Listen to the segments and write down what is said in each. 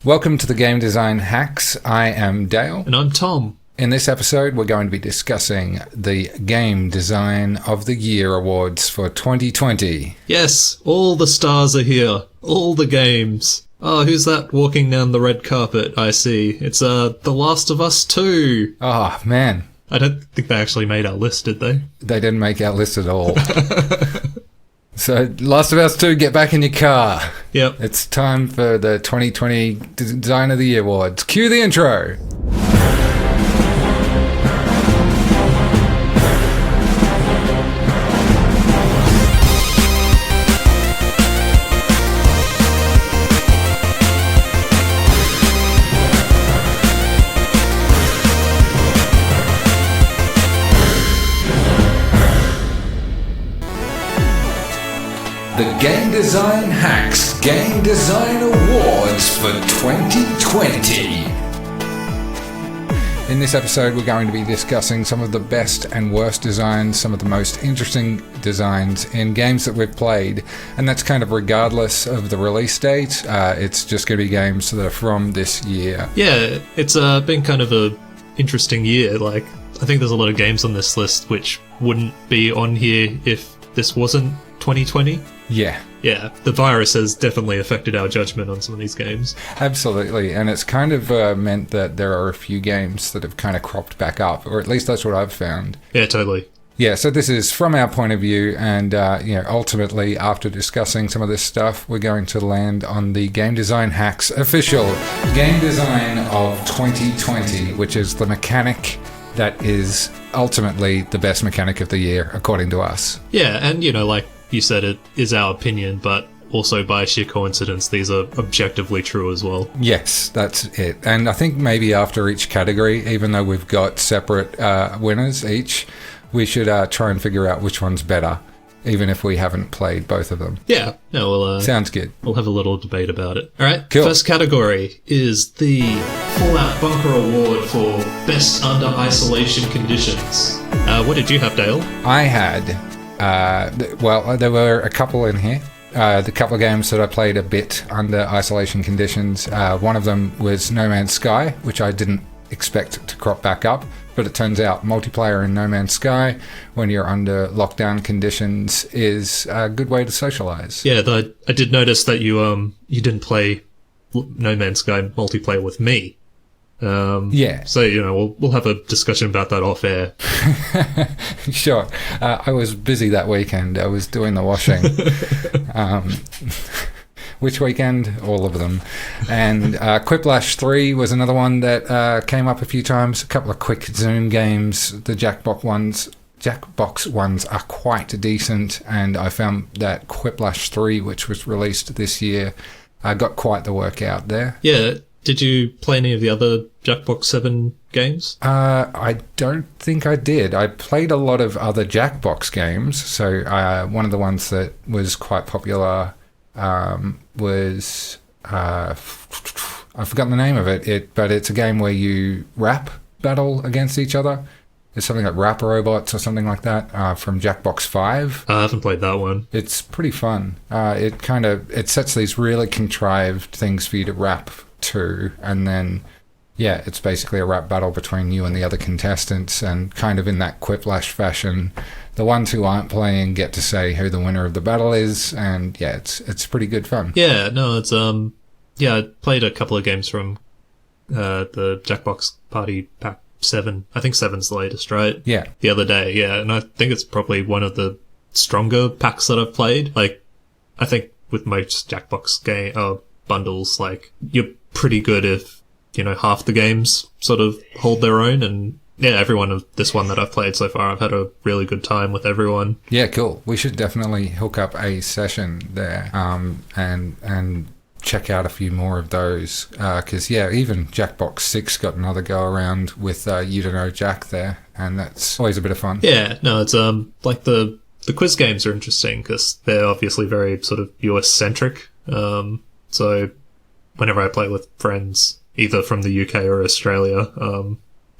Welcome to the Game Design Hacks. I am Dale. And I'm Tom. In this episode, we're going to be discussing the Game Design of the Year Awards for 2020. Yes, all the stars are here. All the games. Oh, who's that walking down the red carpet? I see. It's The Last of Us 2. Oh, man. I don't think they actually made our list, did they? They didn't make our list at all. So, Last of Us 2, get back in your car. Yep. It's time for the 2020 Design of the Year Awards. Cue the intro. The Game Design Hacks Game Design Awards for 2020. In this episode, we're going to be discussing some of the best and worst designs, some of the most interesting designs in games that we've played, and that's kind of regardless of the release date. It's just going to be games that are from this year. Yeah, it's been kind of a interesting year. Like, I think there's a lot of games on this list which wouldn't be on here if this wasn't 2020. Yeah. Yeah, the virus has definitely affected our judgment on some of these games. Absolutely, and it's kind of meant that there are a few games that have kind of cropped back up, or at least that's what I've found. Yeah, totally. Yeah, so this is from our point of view, and ultimately, after discussing some of this stuff, we're going to land on the Game Design Hacks official Game Design of 2020, which is the mechanic that is ultimately the best mechanic of the year, according to us. Yeah, and like you said, it is our opinion, but also by sheer coincidence, these are objectively true as well. Yes, that's it. And I think maybe after each category, even though we've got separate winners each, we should try and figure out which one's better, even if we haven't played both of them. Yeah, no, we'll sounds good. We'll have a little debate about it. All right, cool. First category is the Fallout Bunker Award for Best Under Isolation Conditions. What did you have, Dale? I had, there were a couple in here. The couple of games that I played a bit under isolation conditions. One of them was No Man's Sky, which I didn't expect to crop back up. But it turns out multiplayer in No Man's Sky, when you're under lockdown conditions, is a good way to socialize. Yeah, I did notice that you didn't play No Man's Sky multiplayer with me. Yeah. So, we'll have a discussion about that off air. Sure. I was busy that weekend. I was doing the washing. Which weekend? All of them. And Quiplash 3 was another one that came up a few times. A couple of quick Zoom games. The Jackbox ones are quite decent, and I found that Quiplash 3, which was released this year, got quite the work out there. Yeah. Did you play any of the other Jackbox 7 games? I don't think I did. I played a lot of other Jackbox games. So one of the ones that was quite popular was I've forgotten the name of it, but it's a game where you rap battle against each other. It's something like Rap Robots or something like that, from Jackbox 5. I haven't played that one. It's pretty fun. It sets these really contrived things for you to rap to, and then it's basically a rap battle between you and the other contestants, and kind of in that Quiplash fashion, the ones who aren't playing get to say who the winner of the battle is, and it's pretty good fun. Yeah, no, it's I played a couple of games from the Jackbox Party Pack 7. I think 7's the latest, right? Yeah. The other day, yeah, and I think it's probably one of the stronger packs that I've played. Like, I think with most Jackbox game bundles, like, you're pretty good if half the games sort of hold their own, and everyone of this one that I've played so far, I've had a really good time with everyone. Yeah, cool. We should definitely hook up a session there, and check out a few more of those, because even Jackbox 6 got another go around with You Don't Know Jack there, and that's always a bit of fun. Yeah, no, it's like the quiz games are interesting because they're obviously very sort of US centric. So whenever I play with friends, either from the UK or Australia,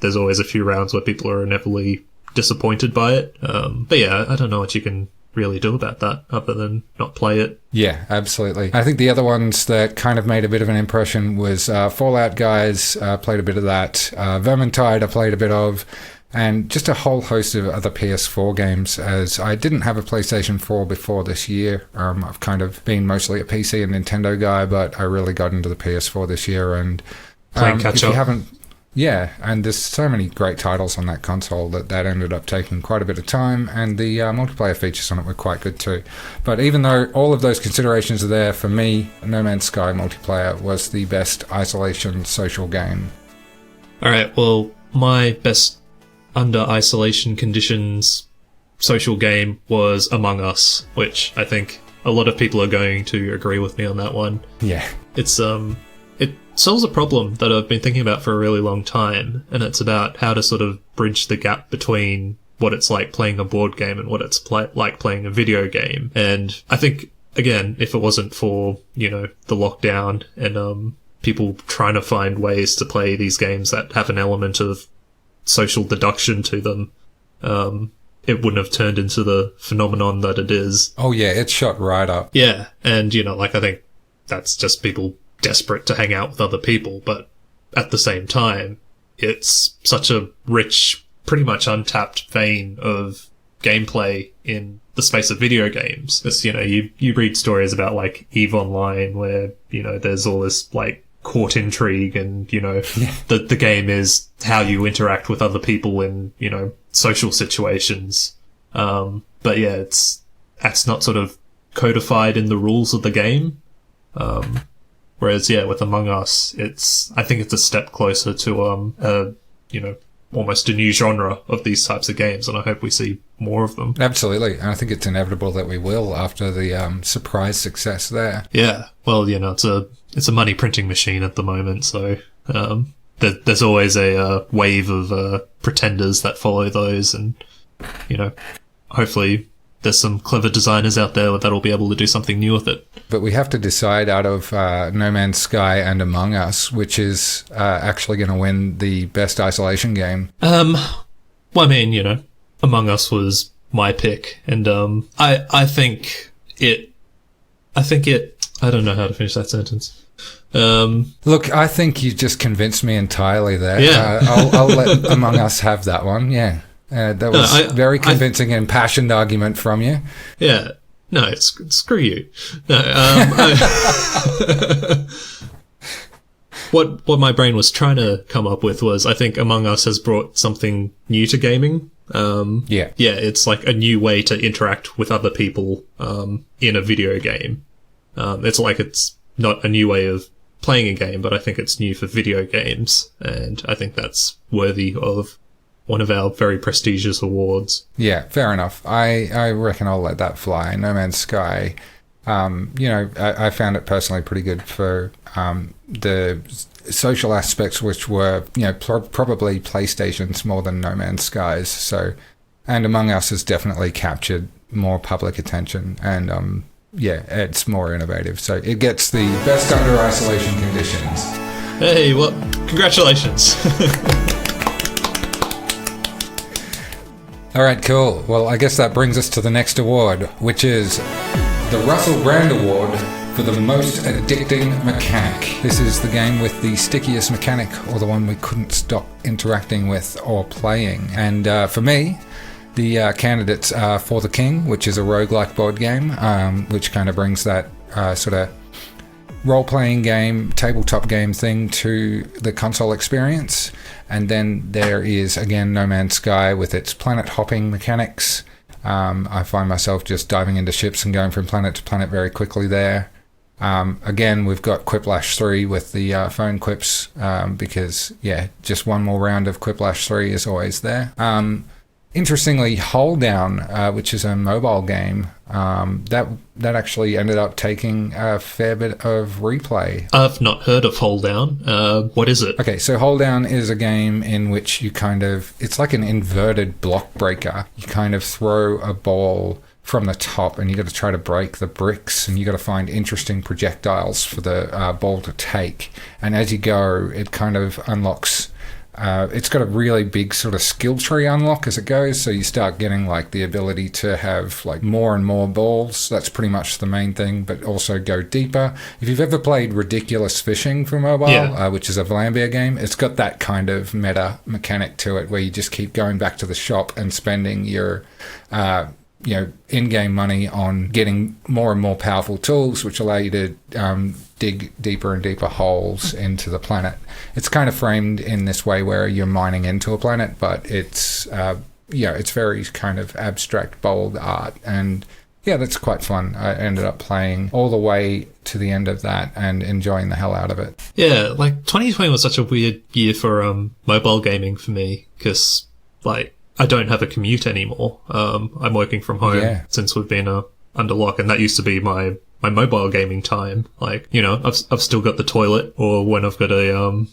there's always a few rounds where people are inevitably disappointed by it. But yeah, I don't know what you can really do about that other than not play it. Yeah, absolutely. I think the other ones that kind of made a bit of an impression was Fallout Guys, played a bit of that. Vermintide I played a bit of. And just a whole host of other PS4 games, as I didn't have a PlayStation 4 before this year. I've kind of been mostly a PC and Nintendo guy, but I really got into the PS4 this year. And Playing catch if you up. haven't... Yeah, and there's so many great titles on that console that ended up taking quite a bit of time, and the multiplayer features on it were quite good too. But even though all of those considerations are there, for me, No Man's Sky multiplayer was the best isolation social game. Alright, well, my best under isolation conditions social game was Among Us, which I think a lot of people are going to agree with me on that one. Yeah. It's it solves a problem that I've been thinking about for a really long time, and it's about how to sort of bridge the gap between what it's like playing a board game and what it's like playing a video game. And I think, again, if it wasn't for, the lockdown and people trying to find ways to play these games that have an element of social deduction to them, it wouldn't have turned into the phenomenon that it is. Oh yeah, it shot right up. Yeah, and, I think that's just people desperate to hang out with other people, but at the same time, it's such a rich, pretty much untapped vein of gameplay in the space of video games. It's, you read stories about, like, EVE Online, where, there's all this, like, court intrigue and, the game is how you interact with other people in, social situations. But yeah, that's not sort of codified in the rules of the game. Whereas, yeah, with Among Us, I think it's a step closer to, almost a new genre of these types of games, and I hope we see more of them. Absolutely. And I think it's inevitable that we will after the surprise success there. Yeah. Well, it's a money printing machine at the moment, so there's always a wave of pretenders that follow those, and, hopefully there's some clever designers out there that'll be able to do something new with it. But we have to decide out of No Man's Sky and Among Us, which is actually going to win the best isolation game. Well, I mean, Among Us was my pick, and I think it. I don't know how to finish that sentence. Look, I think you just convinced me entirely there. Yeah. I'll let Among Us have that one. Yeah. That was very convincing and impassioned argument from you. Yeah. No, screw you. No, what my brain was trying to come up with was, I think Among Us has brought something new to gaming. Yeah, it's like a new way to interact with other people in a video game. It's not a new way of playing a game, but I think it's new for video games, and I think that's worthy of one of our very prestigious awards. Yeah, fair enough. I reckon I'll let that fly. No Man's Sky, I found it personally pretty good for the social aspects, which were, probably PlayStation's more than No Man's Sky's. So, and Among Us has definitely captured more public attention, and it's more innovative. So it gets the best under isolation conditions. Hey, well, congratulations. All right, cool. Well, I guess that brings us to the next award, which is the Russell Brand Award for the most addicting mechanic. This is the game with the stickiest mechanic, or the one we couldn't stop interacting with or playing. And for me, the candidates are For the King, which is a roguelike board game, which kind of brings that sort of role-playing game, tabletop game thing to the console experience. And then there is, again, No Man's Sky with its planet-hopping mechanics. I find myself just diving into ships and going from planet to planet very quickly there. Again, we've got Quiplash 3 with the phone quips, because, just one more round of Quiplash 3 is always there. Interestingly, Hold Down, which is a mobile game, that actually ended up taking a fair bit of replay. I've not heard of Hold Down. What is it? Okay, so Hold Down is a game in which you it's like an inverted block breaker. You kind of throw a ball from the top, and you got to try to break the bricks, and you got to find interesting projectiles for the ball to take. And as you go, it kind of unlocks It's got a really big sort of skill tree unlock as it goes, so you start getting like the ability to have like more and more balls. That's pretty much the main thing, but also go deeper. If you've ever played Ridiculous Fishing for mobile, which is a Vlambeer game, it's got that kind of meta mechanic to it where you just keep going back to the shop and spending your in-game money on getting more and more powerful tools, which allow you to dig deeper and deeper holes into the planet. It's kind of framed in this way where you're mining into a planet, but it's it's very kind of abstract, bold art, and yeah, that's quite fun. I ended up playing all the way to the end of that and enjoying the hell out of it. Yeah, like 2020 was such a weird year for mobile gaming for me, because like I don't have a commute anymore. I'm working from home since we've been under lock, and that used to be my mobile gaming time. Like, I've still got the toilet, or when I've got a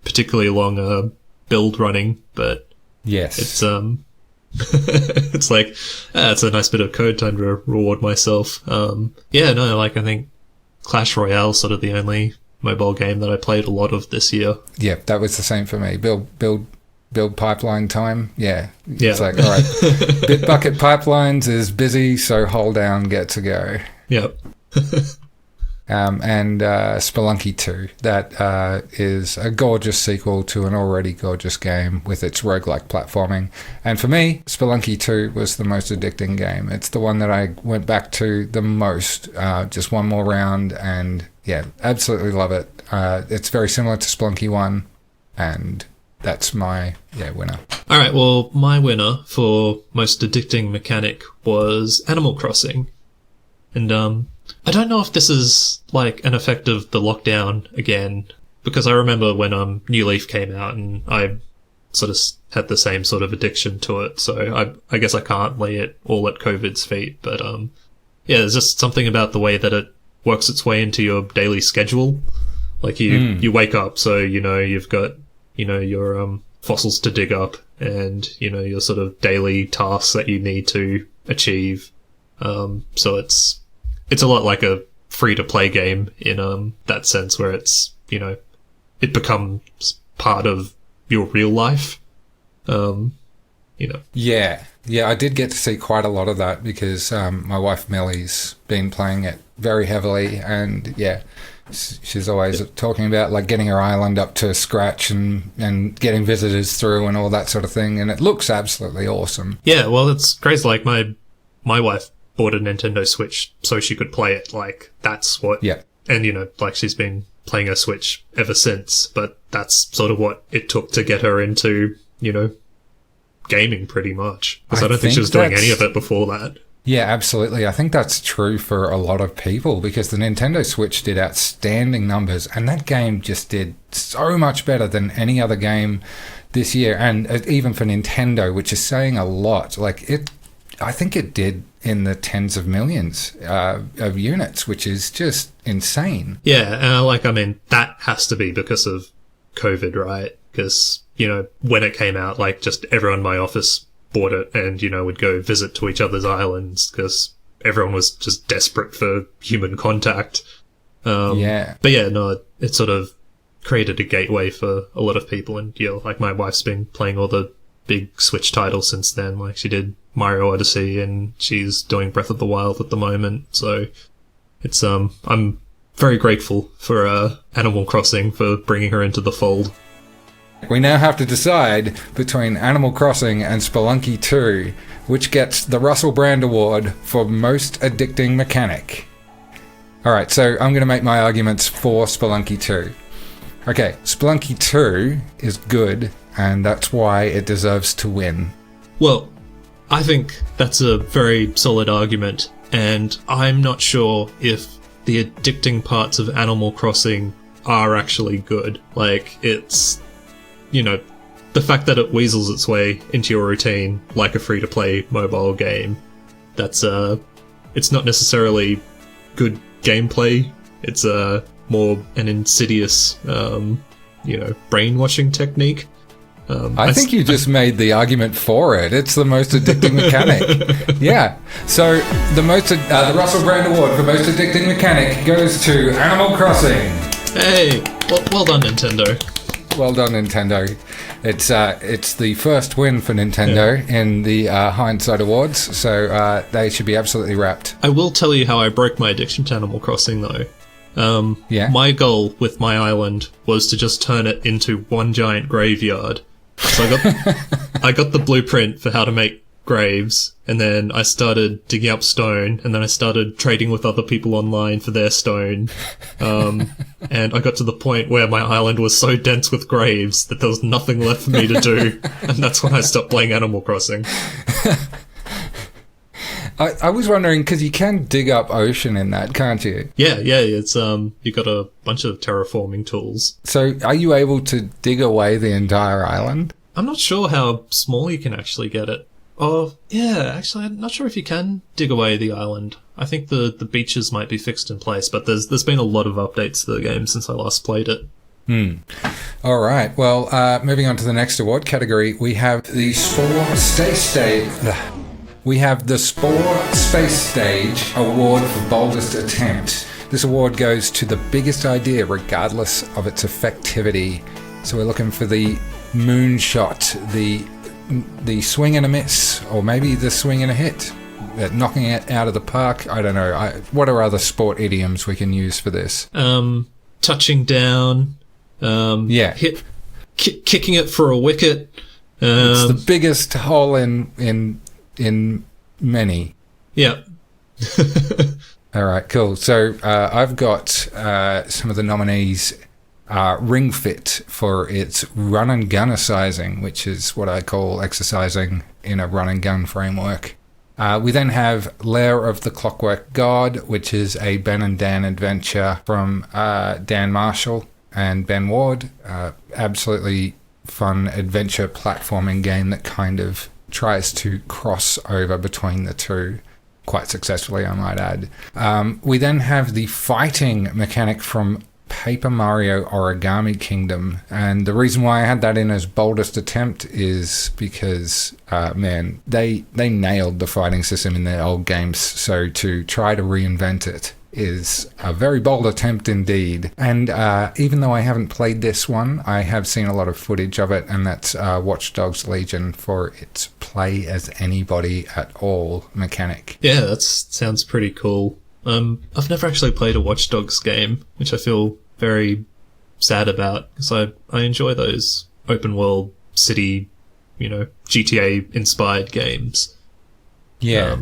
particularly long build running, but yes, it's it's like it's a nice bit of code time to reward myself. I think Clash Royale's sort of the only mobile game that I played a lot of this year. Yeah, that was the same for me. Build pipeline time. Yeah. It's like, all right, Bitbucket Pipelines is busy, so hold down, get to go. Yep. And Spelunky 2. That is a gorgeous sequel to an already gorgeous game with its roguelike platforming. And for me, Spelunky 2 was the most addicting game. It's the one that I went back to the most, just one more round, and yeah, absolutely love it. It's very similar to Spelunky 1, and that's my winner. All right, well, my winner for most addicting mechanic was Animal Crossing. And I don't know if this is like an effect of the lockdown again, because I remember when New Leaf came out and I sort of had the same sort of addiction to it, so I guess I can't lay it all at COVID's feet. But there's just something about the way that it works its way into your daily schedule. Like you wake up, so you've got your fossils to dig up, and your sort of daily tasks that you need to achieve. So it's a lot like a free-to-play game in that sense, where it's it becomes part of your real life. Yeah, I did get to see quite a lot of that because my wife Millie's been playing it very heavily, and she's always talking about like getting her island up to scratch and getting visitors through and all that sort of thing, and it looks absolutely awesome. Yeah, well, it's crazy. Like my wife bought a Nintendo Switch so she could play it. Like, that's what... Yeah. And, like, she's been playing her Switch ever since, but that's sort of what it took to get her into, gaming pretty much. Because I don't think she was doing any of it before that. Yeah, absolutely. I think that's true for a lot of people, because the Nintendo Switch did outstanding numbers, and that game just did so much better than any other game this year. And even for Nintendo, which is saying a lot, I think it did in the tens of millions of units, which is just insane. Yeah, that has to be because of COVID, right? Because, when it came out, like, just everyone in my office bought it and, would go visit to each other's islands because everyone was just desperate for human contact. But it sort of created a gateway for a lot of people. And, like, my wife's been playing all the big Switch titles since then. Like, she did Mario Odyssey, and she's doing Breath of the Wild at the moment. So it's I'm very grateful for Animal Crossing for bringing her into the fold. We now have to decide between Animal Crossing and Spelunky 2, which gets the Russell Brand Award for most addicting mechanic. Alright, so I'm going to make my arguments for Spelunky 2. Okay, Spelunky 2 is good, and that's why it deserves to win. Well, I think that's a very solid argument, and I'm not sure if the addicting parts of Animal Crossing are actually good. Like, it's, the fact that it weasels its way into your routine like a free-to-play mobile game, that's, it's not necessarily good gameplay. It's, more an insidious, brainwashing technique. I think you just made the argument for it. It's the most addicting mechanic. Yeah. So the Russell Brand Award for most addicting mechanic goes to Animal Crossing. Hey, well done, Nintendo. Well done, Nintendo. It's the first win for Nintendo in the Hindsight Awards, so they should be absolutely wrapped. I will tell you how I broke my addiction to Animal Crossing, though. My goal with my island was to just turn it into one giant graveyard. So I got the blueprint for how to make graves, and then I started digging up stone, and then I started trading with other people online for their stone. And I got to the point where my island was so dense with graves that there was nothing left for me to do, and that's when I stopped playing Animal Crossing. I was wondering, because you can dig up ocean in that, can't you? Yeah, it's you got a bunch of terraforming tools. So are you able to dig away the entire island? I'm not sure how small you can actually get it. Oh, yeah, actually, I'm not sure if you can dig away the island. I think the beaches might be fixed in place, but there's been a lot of updates to the game since I last played it. All right. Well, moving on to the next award category, we have the Spore Space Stage. We have the Spore Space Stage Award for Boldest Attempt. This award goes to the biggest idea, regardless of its effectivity. So we're looking for the moonshot, the swing and a miss, or maybe the swing and a hit, knocking it out of the park. I don't know. What are other sport idioms we can use for this? Touching down. Kicking it for a wicket. It's the biggest hole in many. Yeah. All right, cool. So I've got some of the nominees. Ring Fit for its run and gunnercising, which is what I call exercising in a run and gun framework. We then have Lair of the Clockwork God, which is a Ben and Dan adventure from Dan Marshall and Ben Ward. Absolutely fun adventure platforming game that kind of tries to cross over between the two quite successfully, I might add. We then have the fighting mechanic from Paper Mario Origami Kingdom, and the reason why I had that in as boldest attempt is because they nailed the fighting system in their old games, so to try to reinvent it is a very bold attempt indeed. And even though I haven't played this one, I have seen a lot of footage of it, and that's Watch Dogs Legion for its play as anybody at all mechanic. Yeah, that sounds pretty cool. I've never actually played a Watch Dogs game, which I feel very sad about, because I enjoy those open world city, GTA inspired games. Yeah.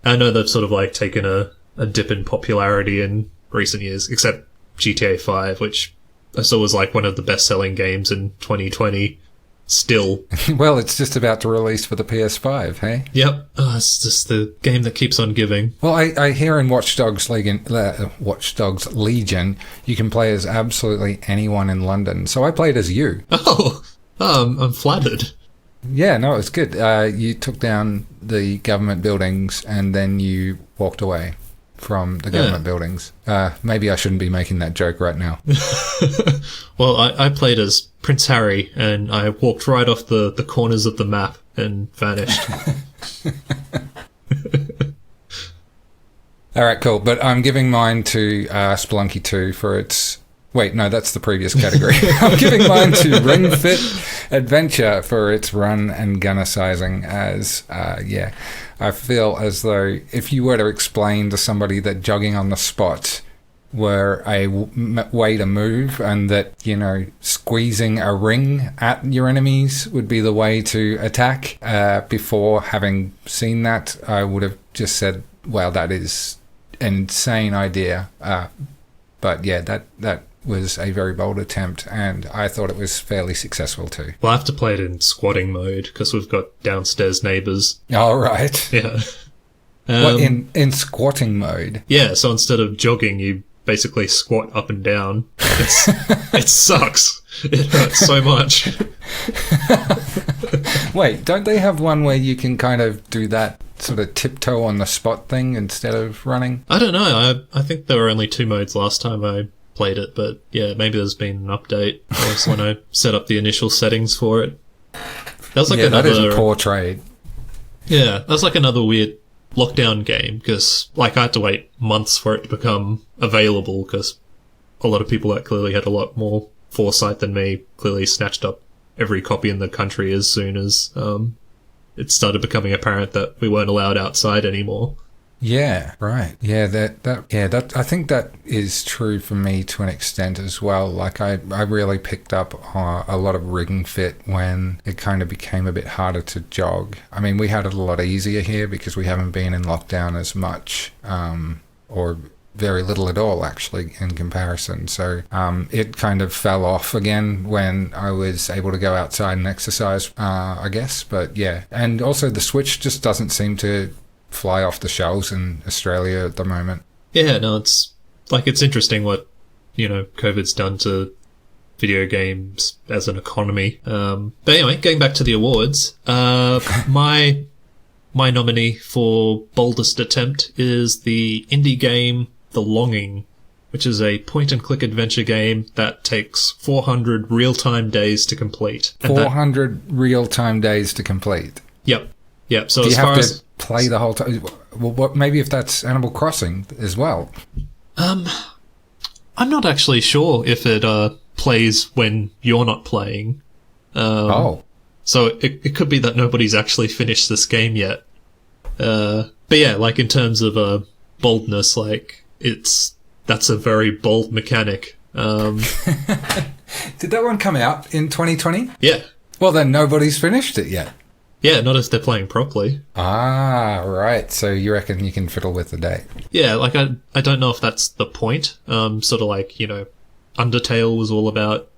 I know they've sort of like taken a dip in popularity in recent years, except GTA 5, which I saw was like one of the best selling games in 2020. Still. Well, it's just about to release for the PS5, hey? Yep. It's just the game that keeps on giving. Well, I hear in Watch Dogs Legion, you can play as absolutely anyone in London. So I played as you. Oh, I'm flattered. Yeah, no, it was good. You took down the government buildings and then you walked away from the government buildings. Maybe I shouldn't be making that joke right now. Well, I played as Prince Harry, and I walked right off the corners of the map and vanished. All right, cool. But I'm giving mine to Spelunky 2 for its... Wait, no, that's the previous category. I'm giving mine to Ring Fit Adventure for its run and gunnercising as, I feel as though if you were to explain to somebody that jogging on the spot were a way to move, and that, squeezing a ring at your enemies would be the way to attack, before having seen that, I would have just said, wow, that is an insane idea. But yeah, that was a very bold attempt, and I thought it was fairly successful too. Well, I have to play it in squatting mode because we've got downstairs neighbours. All right. Yeah. What, in squatting mode? Yeah, so instead of jogging, you basically squat up and down. It sucks. It hurts so much. Wait, don't they have one where you can kind of do that sort of tiptoe on the spot thing instead of running? I don't know. I think there were only 2 modes last time I played it, but yeah, maybe there's been an update. That was when I set up the initial settings for it. That was like another... that is a poor trade. Yeah, that's like another weird lockdown game, because I had to wait months for it to become available, because a lot of people that clearly had a lot more foresight than me, clearly snatched up every copy in the country as soon as it started becoming apparent that we weren't allowed outside anymore. Yeah, right. Yeah, that I think that is true for me to an extent as well. Like I really picked up a lot of Ring Fit when it kind of became a bit harder to jog. I mean, we had it a lot easier here because we haven't been in lockdown as much, or very little at all actually in comparison. So it kind of fell off again when I was able to go outside and exercise, I guess. But yeah, and also the Switch just doesn't seem to fly off the shelves in Australia at the moment. Yeah, no, it's interesting what, COVID's done to video games as an economy. But anyway, going back to the awards, my nominee for boldest attempt is the indie game The Longing, which is a point-and-click adventure game that takes 400 real-time days to complete. 400 real-time days to complete? Yep. So do as you far have as to play the whole time? Well, what? Maybe if that's Animal Crossing as well. I'm not actually sure if it plays when you're not playing. So it could be that nobody's actually finished this game yet. But yeah, like in terms of boldness, like that's a very bold mechanic. Did that one come out in 2020? Yeah. Well, then nobody's finished it yet. Yeah, not if they're playing properly. Ah, right. So you reckon you can fiddle with the date? Yeah, like I don't know if that's the point. Sort of like, Undertale was all about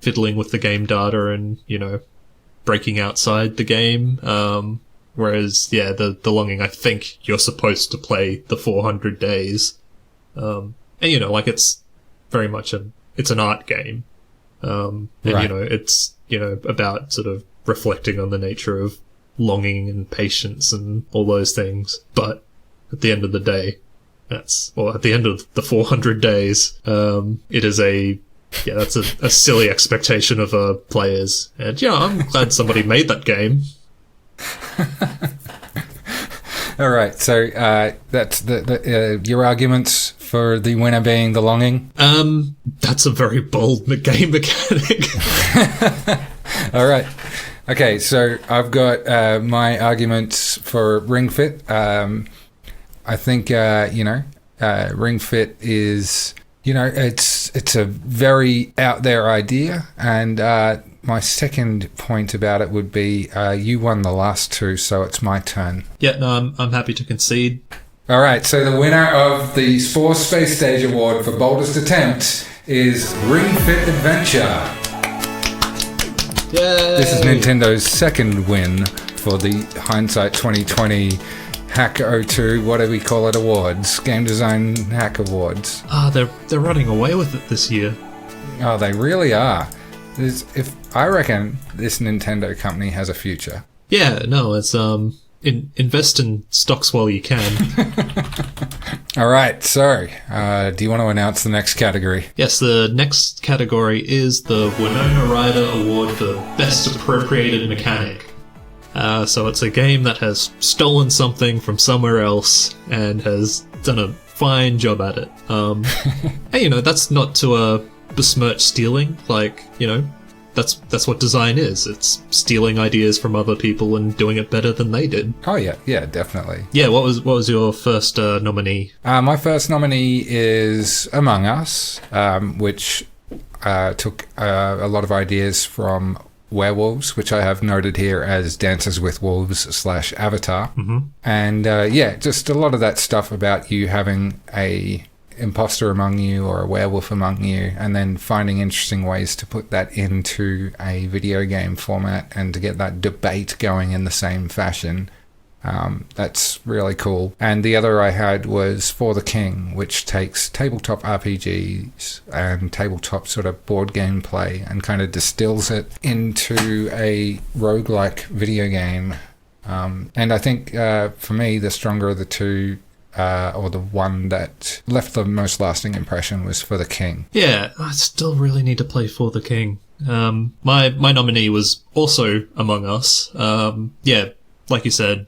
fiddling with the game data and, breaking outside the game. Whereas, yeah, the Longing, I think you're supposed to play the 400 days. And, it's very much it's an art game. And, right. It's, about sort of reflecting on the nature of longing and patience and all those things. But at the end of the day, at the end of the 400 days, it is that's a silly expectation of players. And I'm glad somebody made that game. All right, so that's your arguments for the winner being The Longing? That's a very bold game mechanic. All right. Okay, so I've got my arguments for Ring Fit. I think, Ring Fit is, it's a very out there idea. And my second point about it would be you won the last two, so it's my turn. Yeah, no, I'm happy to concede. All right, so the winner of the Spore Space Stage Award for Boldest Attempt is Ring Fit Adventure. Yay! This is Nintendo's second win for the Hindsight 2020 Hack 02, what do we call it, awards? Game Design Hack Awards. They're running away with it this year. Oh, they really are. I reckon this Nintendo company has a future. Yeah, no, it's invest in stocks while you can. All right, so do you want to announce the next category? Yes, the next category is the Winona Ryder Award for Best Appropriated Mechanic. So it's a game that has stolen something from somewhere else and has done a fine job at it. And, that's not to besmirch stealing. Like, that's what design is. It's stealing ideas from other people and doing it better than they did. Oh yeah, definitely. Yeah, what was your first nominee? My first nominee is Among Us, which took a lot of ideas from Werewolves, which I have noted here as Dances with Wolves / Avatar. Mm-hmm. And just a lot of that stuff about you having a imposter among you or a werewolf among you, and then finding interesting ways to put that into a video game format and to get that debate going in the same fashion. That's really cool. And the other I had was For the King, which takes tabletop RPGs and tabletop sort of board game play and kind of distills it into a roguelike video game. And I think for me, the stronger of the two, or the one that left the most lasting impression, was For the King. Yeah, I still really need to play For the King. My nominee was also Among Us. Like you said,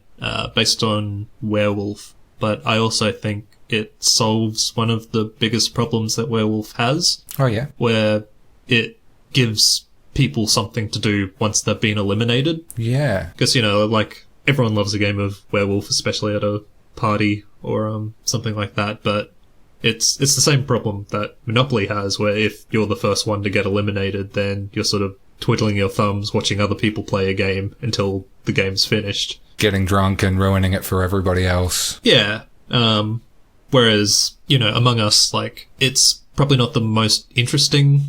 based on Werewolf, but I also think it solves one of the biggest problems that Werewolf has. Oh yeah, where it gives people something to do once they've been eliminated. Yeah. Because, you know, like, everyone loves a game of Werewolf, especially at a party or something like that, but it's the same problem that Monopoly has, where if you're the first one to get eliminated, then you're sort of twiddling your thumbs watching other people play a game until the game's finished. Getting drunk and ruining it for everybody else. Yeah. Whereas, you know, Among Us, like, it's probably not the most interesting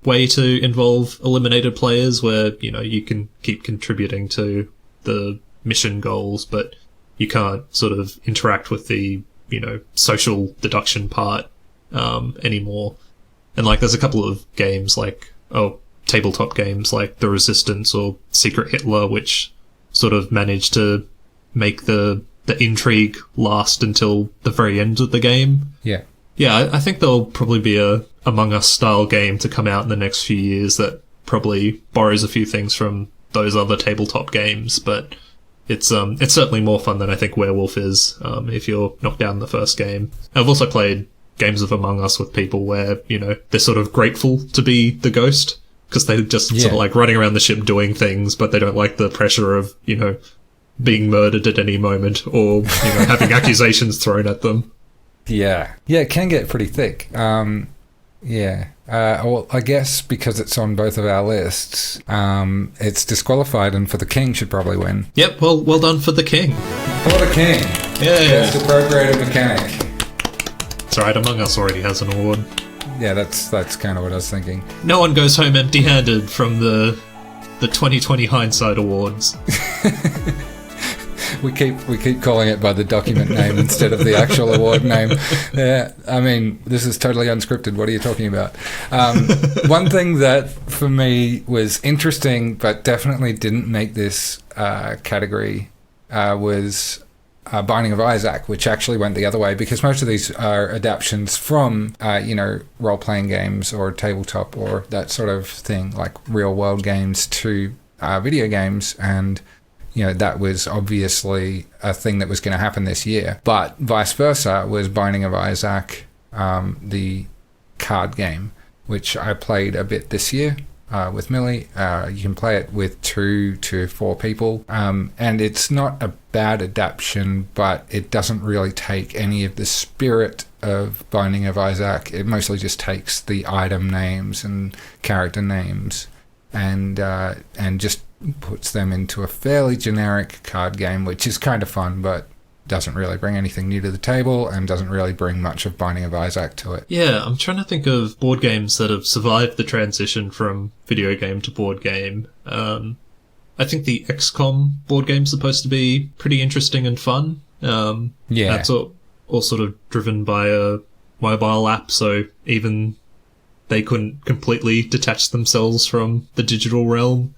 way to involve eliminated players, where, you know, you can keep contributing to the mission goals, but you can't sort of interact with the, you know, social deduction part anymore. And, like, there's a couple of games like, tabletop games like The Resistance or Secret Hitler, which sort of managed to make the intrigue last until the very end of the game. Yeah. Yeah, I think there'll probably be a Among Us style game to come out in the next few years that probably borrows a few things from those other tabletop games, but it's certainly more fun than I think Werewolf is, if you're knocked down in the first game. I've also played games of Among Us with people where, you know, they're sort of grateful to be the ghost, because they're just sort of like running around the ship doing things, but they don't like the pressure of, you know, being murdered at any moment, or, you know, having accusations thrown at them. Yeah. Yeah, it can get pretty thick. Yeah. Well, I guess because it's on both of our lists, it's disqualified, and For the King should probably win. Yep, well done For the King. For the King. Yeah. Best appropriated mechanic. It's alright, Among Us already has an award. Yeah, that's kind of what I was thinking. No one goes home empty-handed from the 2020 Hindsight Awards. We keep calling it by the document name instead of the actual award name. Yeah, I mean, this is totally unscripted. What are you talking about? One thing that for me was interesting, but definitely didn't make this category, was Binding of Isaac, which actually went the other way, because most of these are adaptations from, you know, role-playing games or tabletop or that sort of thing, like real-world games to video games, and you know, that was obviously a thing that was going to happen this year. But vice versa was Binding of Isaac, the card game, which I played a bit this year with Millie. You can play it with 2 to 4 people. And it's not a bad adaptation, but it doesn't really take any of the spirit of Binding of Isaac. It mostly just takes the item names and character names and just puts them into a fairly generic card game, which is kind of fun, but doesn't really bring anything new to the table and doesn't really bring much of Binding of Isaac to it. Yeah, I'm trying to think of board games that have survived the transition from video game to board game. I think the XCOM board game's supposed to be pretty interesting and fun. Yeah. That's all sort of driven by a mobile app, so even they couldn't completely detach themselves from the digital realm.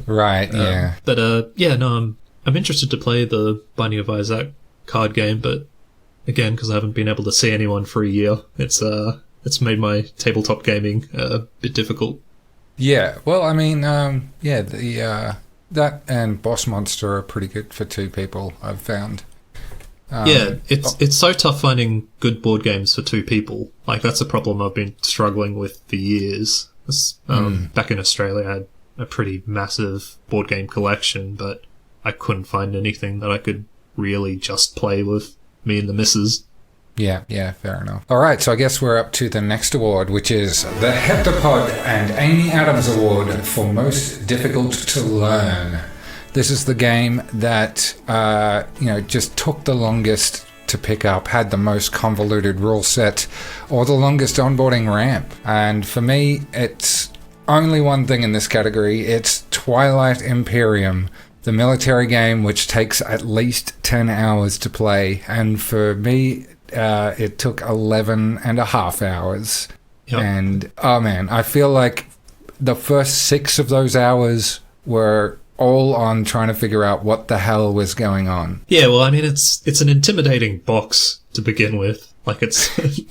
Right, yeah. But yeah, no, I'm interested to play the Binding of Isaac card game, but again, because I haven't been able to see anyone for a year, it's made my tabletop gaming a bit difficult. Yeah, well, I mean, yeah, the that and Boss Monster are pretty good for 2 people, I've found. Yeah, it's so tough finding good board games for 2 people. Like, that's a problem I've been struggling with for years. Back in Australia, I had a pretty massive board game collection, but I couldn't find anything that I could really just play with me and the missus. Yeah, fair enough. All right, so I guess we're up to the next award, which is the Heptapod and Amy Adams Award for Most Difficult to Learn. This is the game that, just took the longest to pick up, had the most convoluted rule set, or the longest onboarding ramp. And for me, it's only one thing in this category. It's Twilight Imperium, the military game which takes at least 10 hours to play. And for me, it took 11 and a half hours. Yep. And, oh man, I feel like the first 6 of those hours were all on trying to figure out what the hell was going on. Yeah, well, I mean, it's an intimidating box to begin with. Like, it's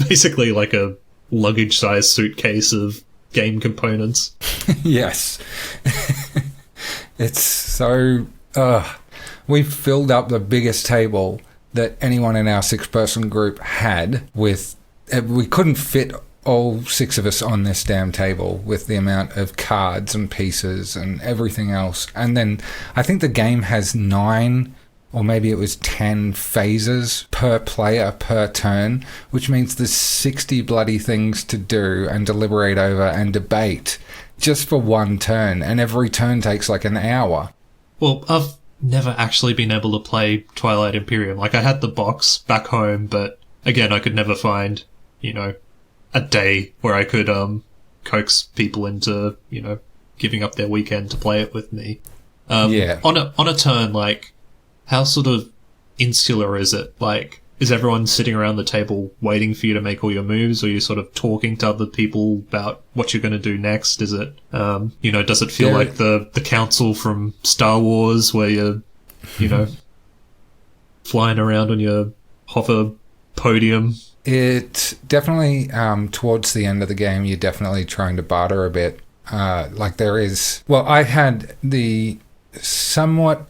basically like a luggage-sized suitcase of game components. Yes. It's so... we filled up the biggest table that anyone in our 6-person group had with... We couldn't fit all 6 of us on this damn table with the amount of cards and pieces and everything else. And then I think the game has 9 or maybe it was 10 phases per player per turn, which means there's 60 bloody things to do and deliberate over and debate just for one turn, and every turn takes like an hour. Well, I've never actually been able to play Twilight Imperium. Like, I had the box back home, but again, I could never find, a day where I could coax people into, giving up their weekend to play it with me. Yeah. On a turn, like, how sort of insular is it? Like, is everyone sitting around the table waiting for you to make all your moves, or are you sort of talking to other people about what you're going to do next? Is it, does it feel like the council from Star Wars where you're, flying around on your hover podium? It definitely, towards the end of the game, you're definitely trying to barter a bit. I had the somewhat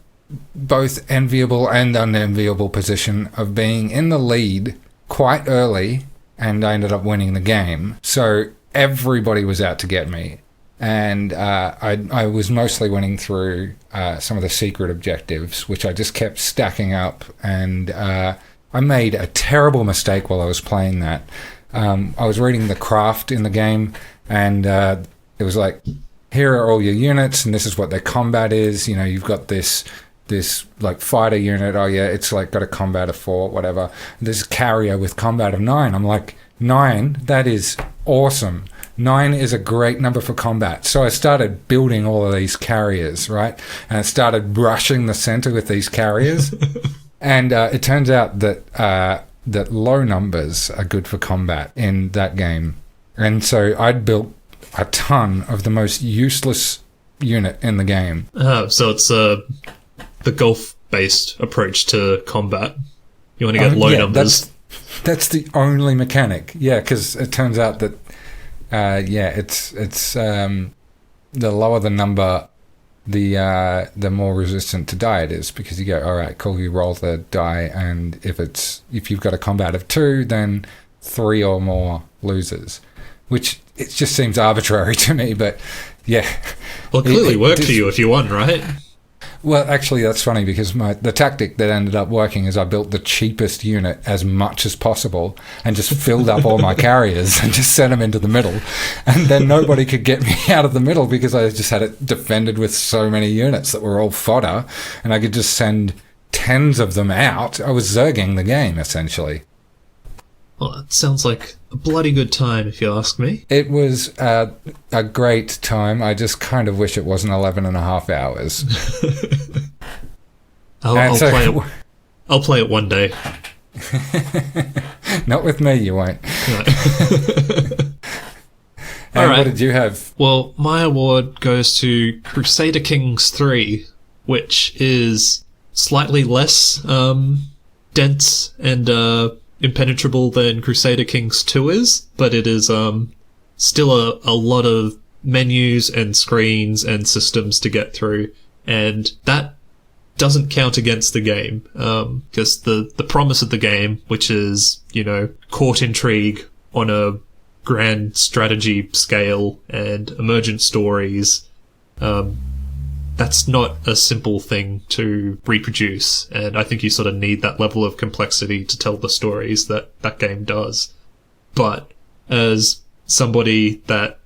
both enviable and unenviable position of being in the lead quite early, and I ended up winning the game. So everybody was out to get me. And I was mostly winning through some of the secret objectives, which I just kept stacking up. And I made a terrible mistake while I was playing that. I was reading the craft in the game, and it was like, here are all your units, and this is what their combat is. You've got this like fighter unit. Oh yeah, it's like got a combat of 4, whatever. This carrier with combat of 9. I'm like, 9? That is awesome. 9 is a great number for combat. So I started building all of these carriers, right? And I started rushing the center with these carriers. And it turns out that low numbers are good for combat in that game. And so I'd built a ton of the most useless unit in the game. So it's the golf-based approach to combat. You want to get low numbers. That's the only mechanic. Yeah, because it turns out that it's the lower the number, the more resistant to die it is, because you go, all right, cool, you roll the die, and if you've got a combat of 2, then 3 or more loses, which it just seems arbitrary to me. But yeah, well, it clearly worked for you if you won, right? Well, actually, that's funny, because the tactic that ended up working is I built the cheapest unit as much as possible and just filled up all my carriers and just sent them into the middle. And then nobody could get me out of the middle because I just had it defended with so many units that were all fodder, and I could just send tens of them out. I was zerging the game, essentially. Well, it sounds like a bloody good time, if you ask me. It was a great time. I just kind of wish it wasn't 11 and a half hours. I'll play it one day. Not with me, you won't. No. And what did you have? Well, my award goes to Crusader Kings 3, which is slightly less dense and impenetrable than Crusader Kings 2 is, but it is still a lot of menus and screens and systems to get through, and that doesn't count against the game, because the promise of the game, which is, court intrigue on a grand strategy scale and emergent stories, that's not a simple thing to reproduce, and I think you sort of need that level of complexity to tell the stories that game does. But as somebody that,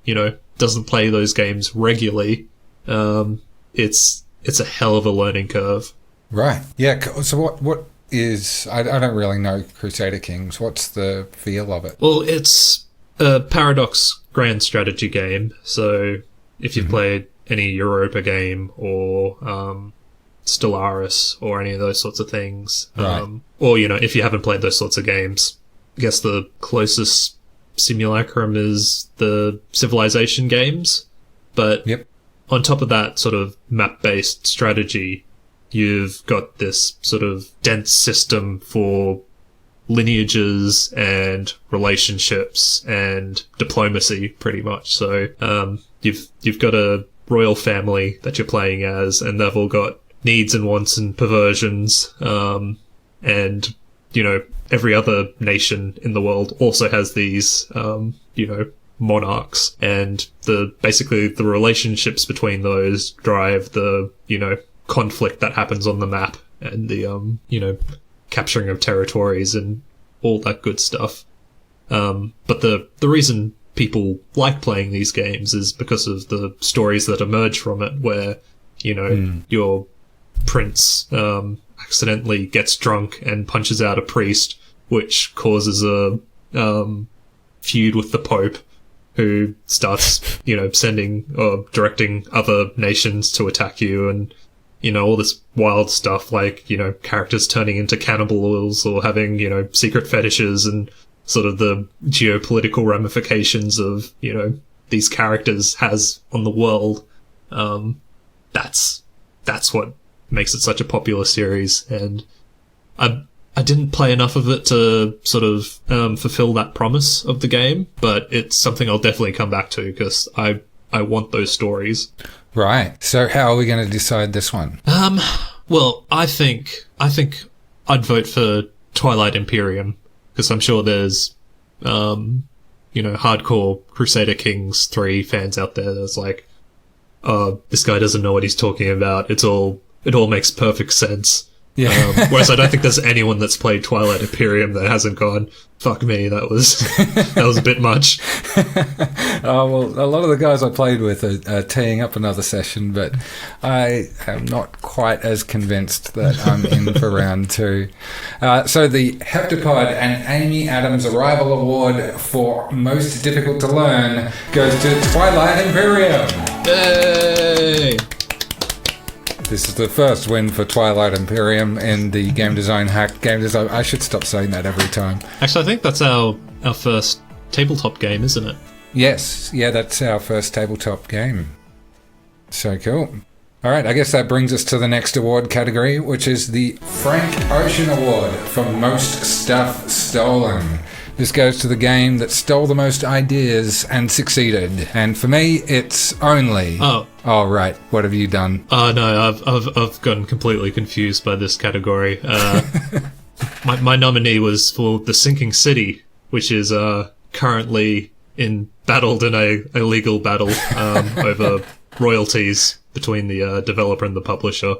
doesn't play those games regularly, it's a hell of a learning curve. Right. Yeah, so what is... I don't really know Crusader Kings. What's the feel of it? Well, it's a Paradox grand strategy game, so if you've played any Europa game or Stellaris or any of those sorts of things. Right. Or, if you haven't played those sorts of games, I guess the closest simulacrum is the Civilization games. But on top of that sort of map-based strategy, you've got this sort of dense system for lineages and relationships and diplomacy, pretty much. So you've got a royal family that you're playing as, and they've all got needs and wants and perversions, and every other nation in the world also has these, monarchs, and basically the relationships between those drive the, conflict that happens on the map, and the, capturing of territories and all that good stuff. But the reason people like playing these games is because of the stories that emerge from it, where, your prince accidentally gets drunk and punches out a priest, which causes a feud with the Pope, who starts, sending or directing other nations to attack you, and, all this wild stuff like, characters turning into cannibals or having, secret fetishes, and sort of the geopolitical ramifications of, these characters has on the world. That's what makes it such a popular series, and I didn't play enough of it to sort of fulfill that promise of the game, but it's something I'll definitely come back to because I want those stories. Right. So how are we going to decide this one? Well, I think I'd vote for Twilight Imperium, because I'm sure there's hardcore Crusader Kings 3 fans out there that's like, oh, this guy doesn't know what he's talking about. It all makes perfect sense. Yeah. Whereas I don't think there's anyone that's played Twilight Imperium that hasn't gone, fuck me, that was a bit much. Oh, well, a lot of the guys I played with are teeing up another session, but I am not quite as convinced that I'm in for round 2. So the Heptapod and Amy Adams Arrival Award for Most Difficult to Learn goes to Twilight Imperium. Yay! This is the first win for Twilight Imperium in the Game Design Hack Game Design. I should stop saying that every time. Actually, I think that's our first tabletop game, isn't it? Yes. Yeah, that's our first tabletop game. So cool. All right, I guess that brings us to the next award category, which is the Frank Ocean Award for Most Stuff Stolen. This goes to the game that stole the most ideas and succeeded. And for me, it's only... Oh, right. What have you done? No, I've gotten completely confused by this category. My nominee was for The Sinking City, which is currently embattled in a legal battle over royalties between the developer and the publisher.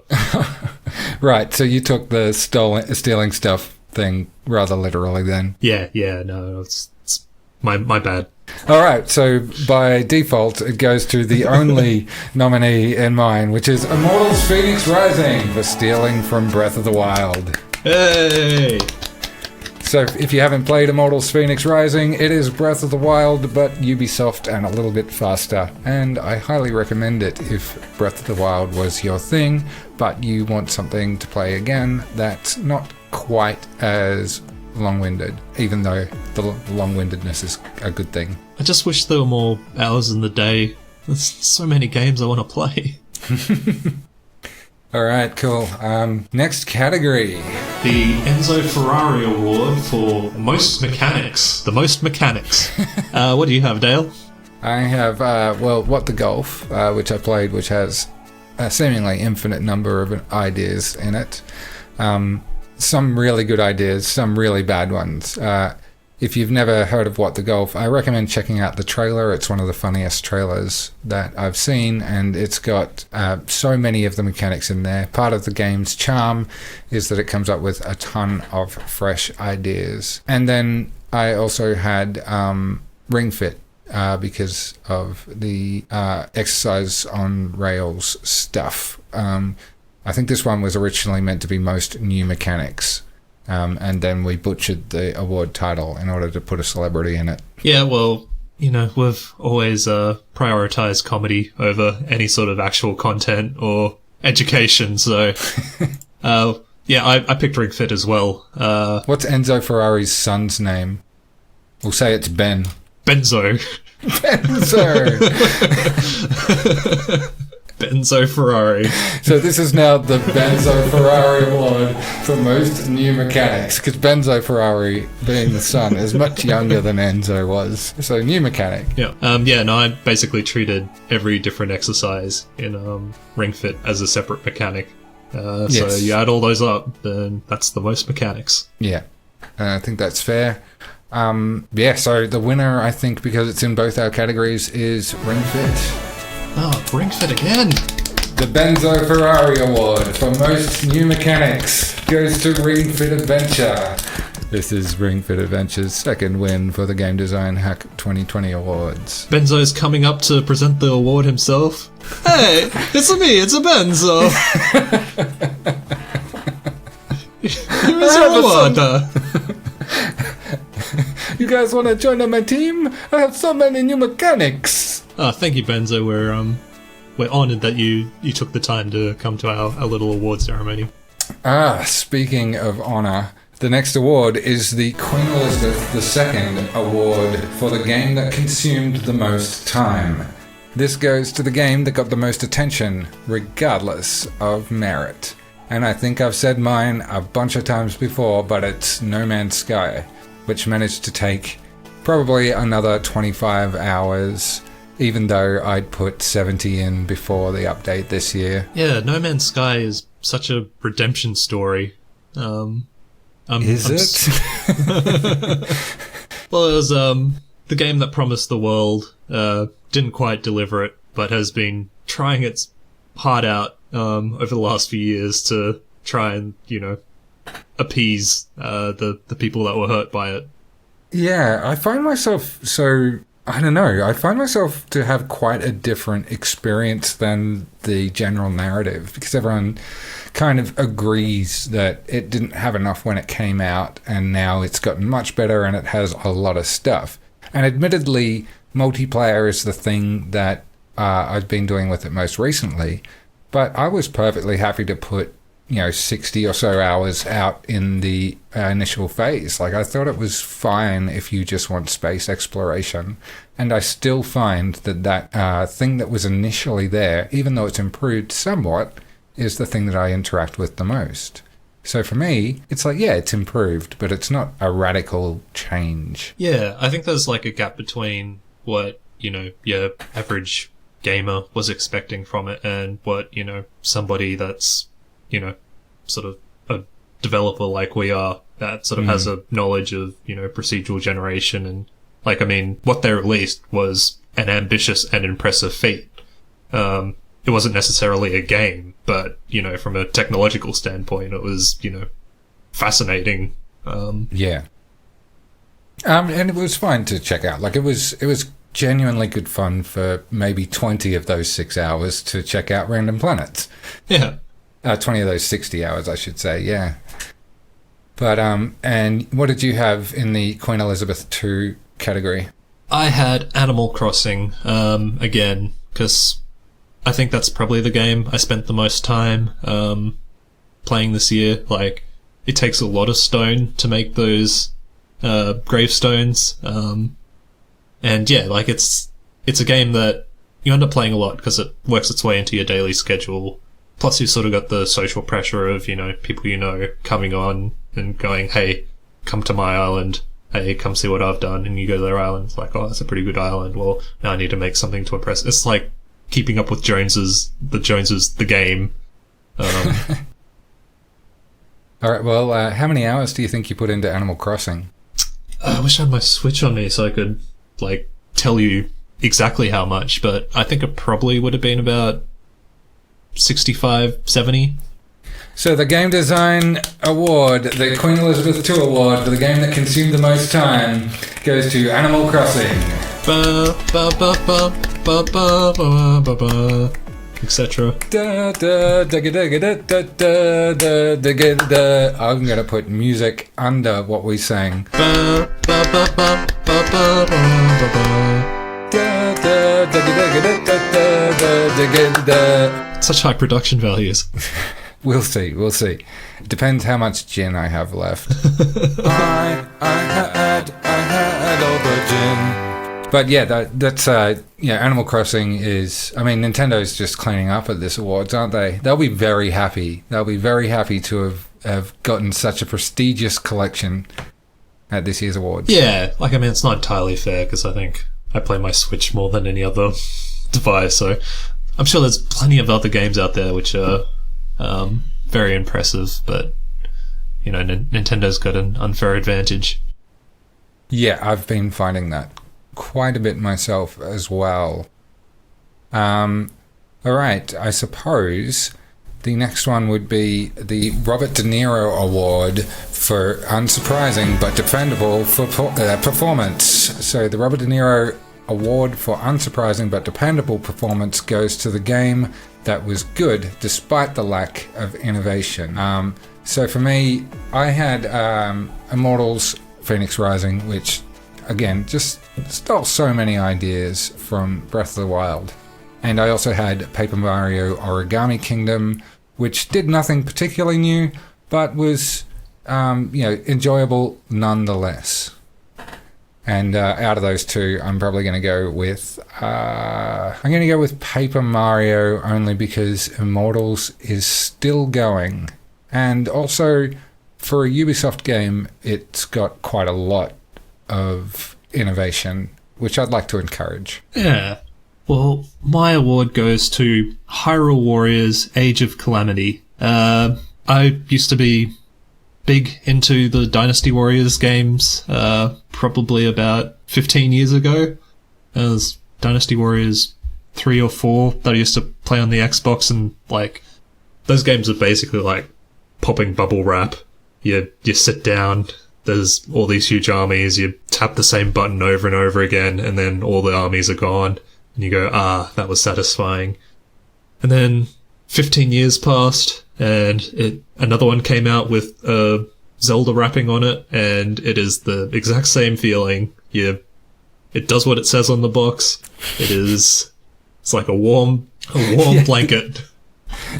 Right, so you took the stealing stuff thing rather literally then. Yeah, no, it's my bad. All right, so by default, it goes to the only nominee in mine, which is Immortals Phoenix Rising for stealing from Breath of the Wild. Hey! So if you haven't played Immortals Phoenix Rising, it is Breath of the Wild, but Ubisoft and a little bit faster. And I highly recommend it if Breath of the Wild was your thing, but you want something to play again that's not quite as long-winded, even though the long-windedness is a good thing. I just wish there were more hours in the day. There's so many games I want to play. All right, cool. Next category. The Enzo Ferrari Award for Most Mechanics. The most mechanics. What do you have, Dale? I have, What the Golf, which I played, which has a seemingly infinite number of ideas in it. Some really good ideas, some really bad ones. If you've never heard of What the Golf, I recommend checking out the trailer. It's one of the funniest trailers that I've seen, and it's got so many of the mechanics in there. Part of the game's charm is that it comes up with a ton of fresh ideas. And then I also had Ring Fit because of the exercise on rails stuff. I think this one was originally meant to be most new mechanics, and then we butchered the award title in order to put a celebrity in it. Yeah, well, we've always prioritized comedy over any sort of actual content or education, so I picked Ring Fit as well. What's Enzo Ferrari's son's name? We'll say it's Ben. Benzo. Benzo Ferrari. So this is now the Benzo Ferrari Award for most new mechanics, because Benzo Ferrari, being the son, is much younger than Enzo was. So new mechanic. Yeah. I basically treated every different exercise in Ring Fit as a separate mechanic. Yes. So you add all those up, then that's the most mechanics. Yeah. I think that's fair. Yeah, so the winner, I think, because it's in both our categories, is Ring Fit. Oh, Ring Fit again! The Benzo Ferrari Award for most new mechanics goes to Ring Fit Adventure. This is Ring Fit Adventure's second win for the Game Design Hack 2020 Awards. Benzo's coming up to present the award himself. Hey, it's me, it's a Benzo! Here's your award! You guys want to join on my team? I have so many new mechanics! Thank you, Benzo. We're honoured that you took the time to come to our little award ceremony. Speaking of honour, the next award is the Queen Elizabeth II Award for the game that consumed the most time. This goes to the game that got the most attention, regardless of merit. And I think I've said mine a bunch of times before, but it's No Man's Sky, which managed to take probably another 25 hours, even though I'd put 70 in before the update this year. Yeah, No Man's Sky is such a redemption story. Is it? Well, it was the game that promised the world, didn't quite deliver it, but has been trying its heart out over the last few years to try and, appease the people that were hurt by it. Yeah, I find myself I find myself to have quite a different experience than the general narrative, because everyone kind of agrees that it didn't have enough when it came out, and now it's gotten much better and it has a lot of stuff. And admittedly, multiplayer is the thing that I've been doing with it most recently, but I was perfectly happy to put 60 or so hours out in the initial phase. Like, I thought it was fine if you just want space exploration. And I still find that thing that was initially there, even though it's improved somewhat, is the thing that I interact with the most. So for me, it's like, yeah, it's improved, but it's not a radical change. Yeah, I think there's like a gap between what, your average gamer was expecting from it and what, somebody that's sort of a developer like we are that sort of has a knowledge of, procedural generation. And what they released was an ambitious and impressive feat. It wasn't necessarily a game, but, from a technological standpoint, it was, fascinating. Yeah. And it was fine to check out. Like, it was genuinely good fun for maybe 20 of those 6 hours to check out random planets. Yeah. 20 of those 60 hours, I should say, yeah. But, and what did you have in the Queen Elizabeth II category? I had Animal Crossing, again, because I think that's probably the game I spent the most time, playing this year. Like, it takes a lot of stone to make those, gravestones, and yeah, like, it's a game that you end up playing a lot because it works its way into your daily schedule. Plus, you sort of got the social pressure of, people coming on and going, hey, come to my island. Hey, come see what I've done. And you go to their island. It's like, oh, that's a pretty good island. Well, now I need to make something to impress. It's like keeping up with the game. All right, well, how many hours do you think you put into Animal Crossing? I wish I had my Switch on me so I could, tell you exactly how much, but I think it probably would have been about 65, 70. So the Game Design Award, the Queen Elizabeth II Award for the game that consumed the most time, goes to Animal Crossing. Etc. I'm going to put music under what we sang. Such high production values. We'll see. It depends how much gin I have left. I had all the gin. But yeah, that's Animal Crossing is. I mean, Nintendo's just cleaning up at this awards, aren't they? They'll be very happy. They'll be very happy to have gotten such a prestigious collection at this year's awards. Yeah, it's not entirely fair because I think I play my Switch more than any other device, so I'm sure there's plenty of other games out there which are very impressive, but Nintendo's got an unfair advantage. Yeah, I've been finding that quite a bit myself as well. All right, I suppose the next one would be the Robert De Niro Award for unsurprising but dependable performance. So the Robert De Niro Award for unsurprising but dependable performance goes to the game that was good despite the lack of innovation. So for me, I had Immortals Phoenix Rising, which again just stole so many ideas from Breath of the Wild. And I also had Paper Mario Origami Kingdom, which did nothing particularly new, but was, enjoyable nonetheless. And out of those two, I'm probably going to go with Paper Mario, only because Immortals is still going, and also for a Ubisoft game, it's got quite a lot of innovation, which I'd like to encourage. Yeah. Well, my award goes to Hyrule Warriors Age of Calamity. I used to be big into the Dynasty Warriors games, probably about 15 years ago. There was Dynasty Warriors 3 or 4 that I used to play on the Xbox, and those games are basically popping bubble wrap. You sit down, there's all these huge armies, you tap the same button over and over again, and then all the armies are gone. And you go, that was satisfying. And then 15 years passed, and another one came out with Zelda wrapping on it, and it is the exact same feeling. It does what it says on the box. It's like a warm blanket.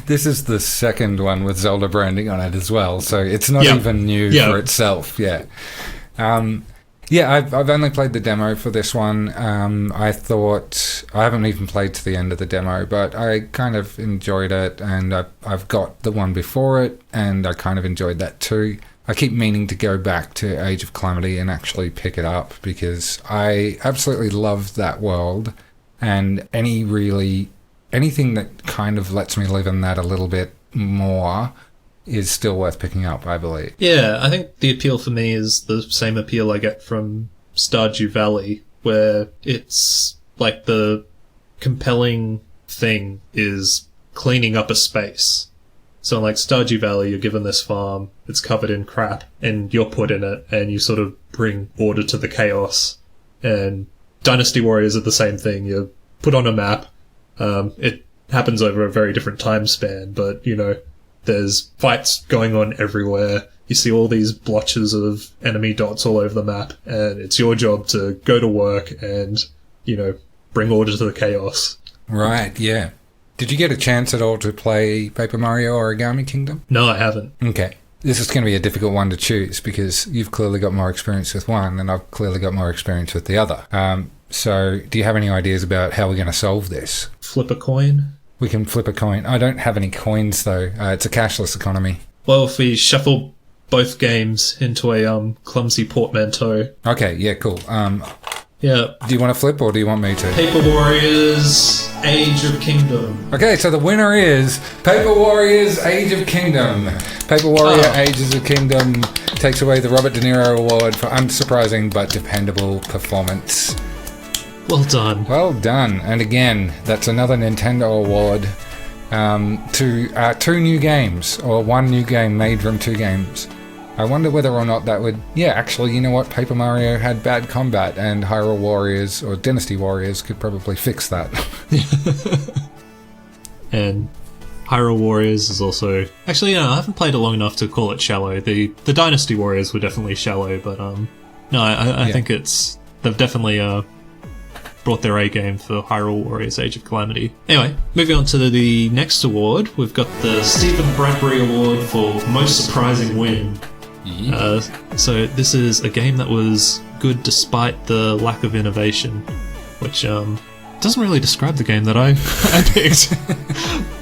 This is the second one with Zelda branding on it as well, so it's not even new for itself. Yeah. I've only played the demo for this one. I thought I haven't even played to the end of the demo, but I kind of enjoyed it, and I've got the one before it, and I kind of enjoyed that too. I keep meaning to go back to Age of Calamity and actually pick it up, because I absolutely love that world, and anything that kind of lets me live in that a little bit more is still worth picking up, I believe. Yeah, I think the appeal for me is the same appeal I get from Stardew Valley, where it's like the compelling thing is cleaning up a space. So like Stardew Valley, you're given this farm, it's covered in crap, and you're put in it, and you sort of bring order to the chaos. And Dynasty Warriors are the same thing. You're put on a map. It happens over a very different time span, but, there's fights going on everywhere. You see all these blotches of enemy dots all over the map, and it's your job to go to work and, bring order to the chaos. Right, yeah. Did you get a chance at all to play Paper Mario Origami Kingdom? No, I haven't. Okay. This is going to be a difficult one to choose, because you've clearly got more experience with one, and I've clearly got more experience with the other. So do you have any ideas about how we're going to solve this? Flip a coin? We can flip a coin. I don't have any coins, though. It's a cashless economy. Well, if we shuffle both games into a clumsy portmanteau. Okay, yeah, cool. Yeah. Do you want to flip, or do you want me to? Paper Warriors Age of Kingdom. Okay, so the winner is Paper Warriors Age of Kingdom. Paper Warrior Ages of Kingdom takes away the Robert De Niro Award for unsurprising but dependable performance. Well done. Well done. And again, that's another Nintendo award to 2 new games, or 1 new game made from 2 games. I wonder whether or not that would... Yeah, actually, you know what? Paper Mario had bad combat, and Hyrule Warriors, or Dynasty Warriors, could probably fix that. And Hyrule Warriors is also... Actually, I haven't played it long enough to call it shallow. The Dynasty Warriors were definitely shallow, but no, I think it's... They've definitely brought their A game for Hyrule Warriors Age of Calamity. Anyway, moving on to the next award, we've got the Stephen Bradbury Award for Most Surprising Win. Yeah. So this is a game that was good despite the lack of innovation, which doesn't really describe the game that I picked.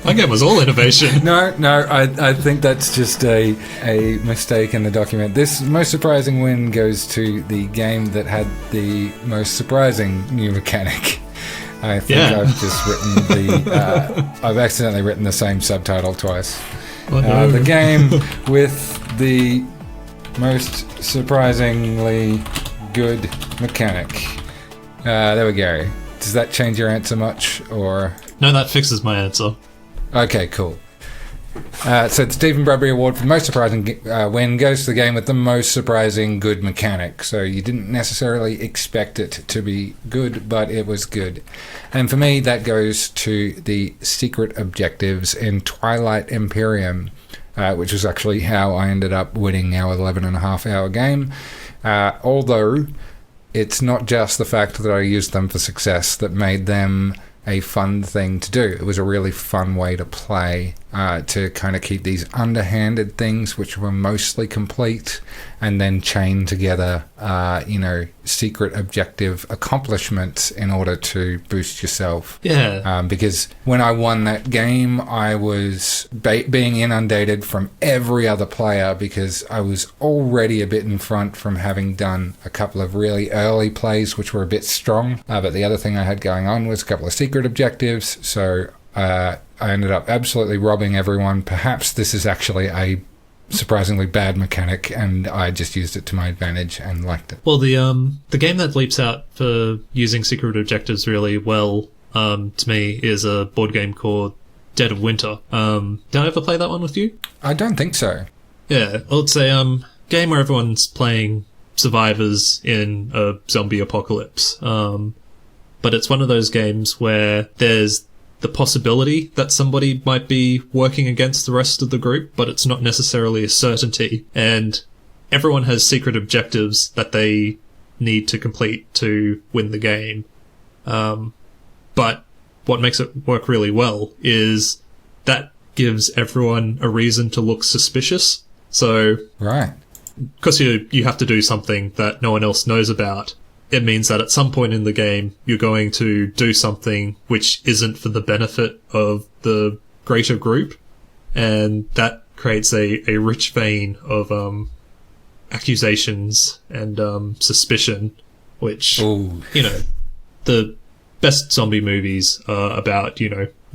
My game was all innovation. No, I think that's just a mistake in the document. This most surprising win goes to the game that had the most surprising new mechanic. I think I've just written I've accidentally written the same subtitle twice. Oh, no. The game with the most surprisingly good mechanic. There we go. Does that change your answer much, or...? No, that fixes my answer. Okay, cool. So the Stephen Bradbury Award for the most surprising win goes to the game with the most surprising good mechanic. So you didn't necessarily expect it to be good, but it was good. And for me, that goes to the secret objectives in Twilight Imperium, which was actually how I ended up winning our 11.5-hour game. Although it's not just the fact that I used them for success that made them a fun thing to do. It was a really fun way to play, to kind of keep these underhanded things, which were mostly complete, and then chain together, secret objective accomplishments in order to boost yourself. Yeah. Because when I won that game, I was being inundated from every other player because I was already a bit in front from having done a couple of really early plays, which were a bit strong. But the other thing I had going on was a couple of secret objectives. So I ended up absolutely robbing everyone. Perhaps this is actually a surprisingly bad mechanic, and I just used it to my advantage and liked it. Well, the game that leaps out for using secret objectives really well, to me, is a board game called Dead of Winter. Did I ever play that one with you? I don't think so. Yeah, well, it's a game where everyone's playing survivors in a zombie apocalypse. But it's one of those games where there's the possibility that somebody might be working against the rest of the group, but it's not necessarily a certainty. And everyone has secret objectives that they need to complete to win the game. But what makes it work really well is that gives everyone a reason to look suspicious. So, right, because you have to do something that no one else knows about, it means that at some point in the game, you're going to do something which isn't for the benefit of the greater group. And that creates a rich vein of accusations and suspicion, which, Ooh. The best zombie movies are about,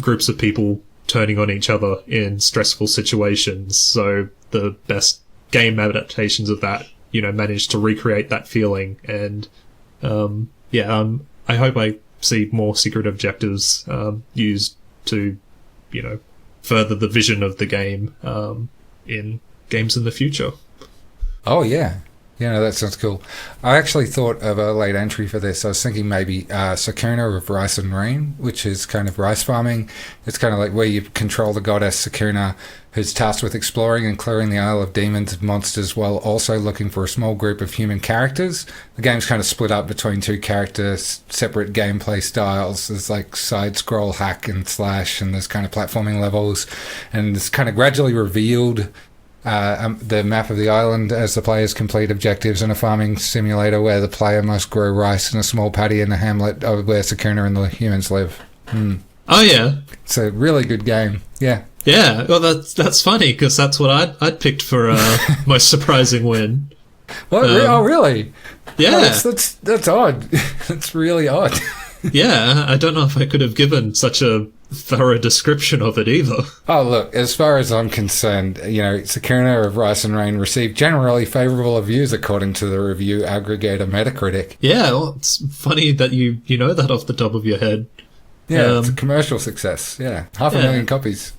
groups of people turning on each other in stressful situations. So the best game adaptations of that, manage to recreate that feeling. And I hope I see more secret objectives used to, further the vision of the game in games in the future. Oh, yeah. Yeah, no, that sounds cool. I actually thought of a late entry for this. I was thinking maybe Sakuna of Rice and Rain, which is kind of rice farming. It's kind of like where you control the goddess Sakuna, who's tasked with exploring and clearing the Isle of Demons and monsters while also looking for a small group of human characters. The game's kind of split up between two characters, separate gameplay styles. There's like side-scroll hack and slash, and there's kind of platforming levels, and it's kind of gradually revealed the map of the island as the players complete objectives, and a farming simulator where the player must grow rice in a small paddy in the hamlet where Sakuna and the humans live. Oh, yeah. It's a really good game. Yeah. Yeah, well, that's funny, because that's what I'd picked for most surprising win. What? Oh, really? Yeah. Oh, that's odd. That's really odd. Yeah, I don't know if I could have given such a thorough description of it either. Oh, look, as far as I'm concerned, Sakuna of Rice and Rain received generally favourable reviews according to the review aggregator Metacritic. Yeah, well, it's funny that you know that off the top of your head. Yeah, it's a commercial success. Yeah, 500,000 copies.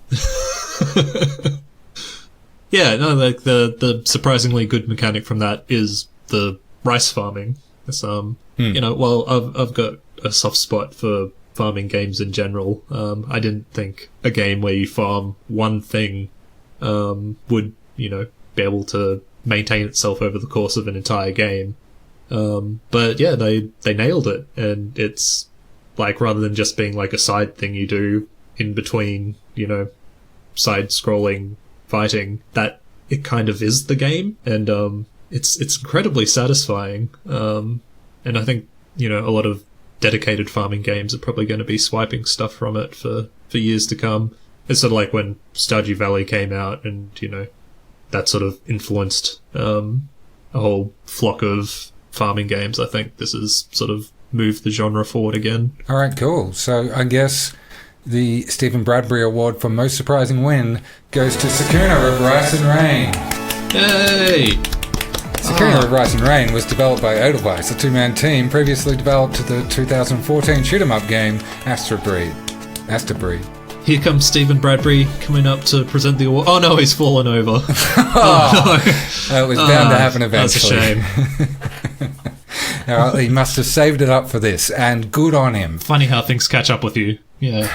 Yeah, no, like the surprisingly good mechanic from that is the rice farming. It's, I've got a soft spot for farming games in general. I didn't think a game where you farm one thing would, be able to maintain itself over the course of an entire game. But yeah, they nailed it, and it's like, rather than just being like a side thing you do in between, side-scrolling fighting, that it kind of is the game, and it's incredibly satisfying. And I think, a lot of dedicated farming games are probably going to be swiping stuff from it for years to come. It's sort of like when Stardew Valley came out, and, that sort of influenced a whole flock of farming games. I think this has sort of moved the genre forward again. All right, cool. So I guess The Stephen Bradbury Award for Most Surprising Win goes to Sakuna of Rice and Rain. Yay! Sakuna of Rice and Rain was developed by Edelweiss, a two-man team previously developed the 2014 shoot-'em-up game Astro Breed. Here comes Stephen Bradbury coming up to present the award. Oh no, he's fallen over. It was bound to happen eventually. That's a shame. He must have saved it up for this, and good on him. Funny how things catch up with you. Yeah.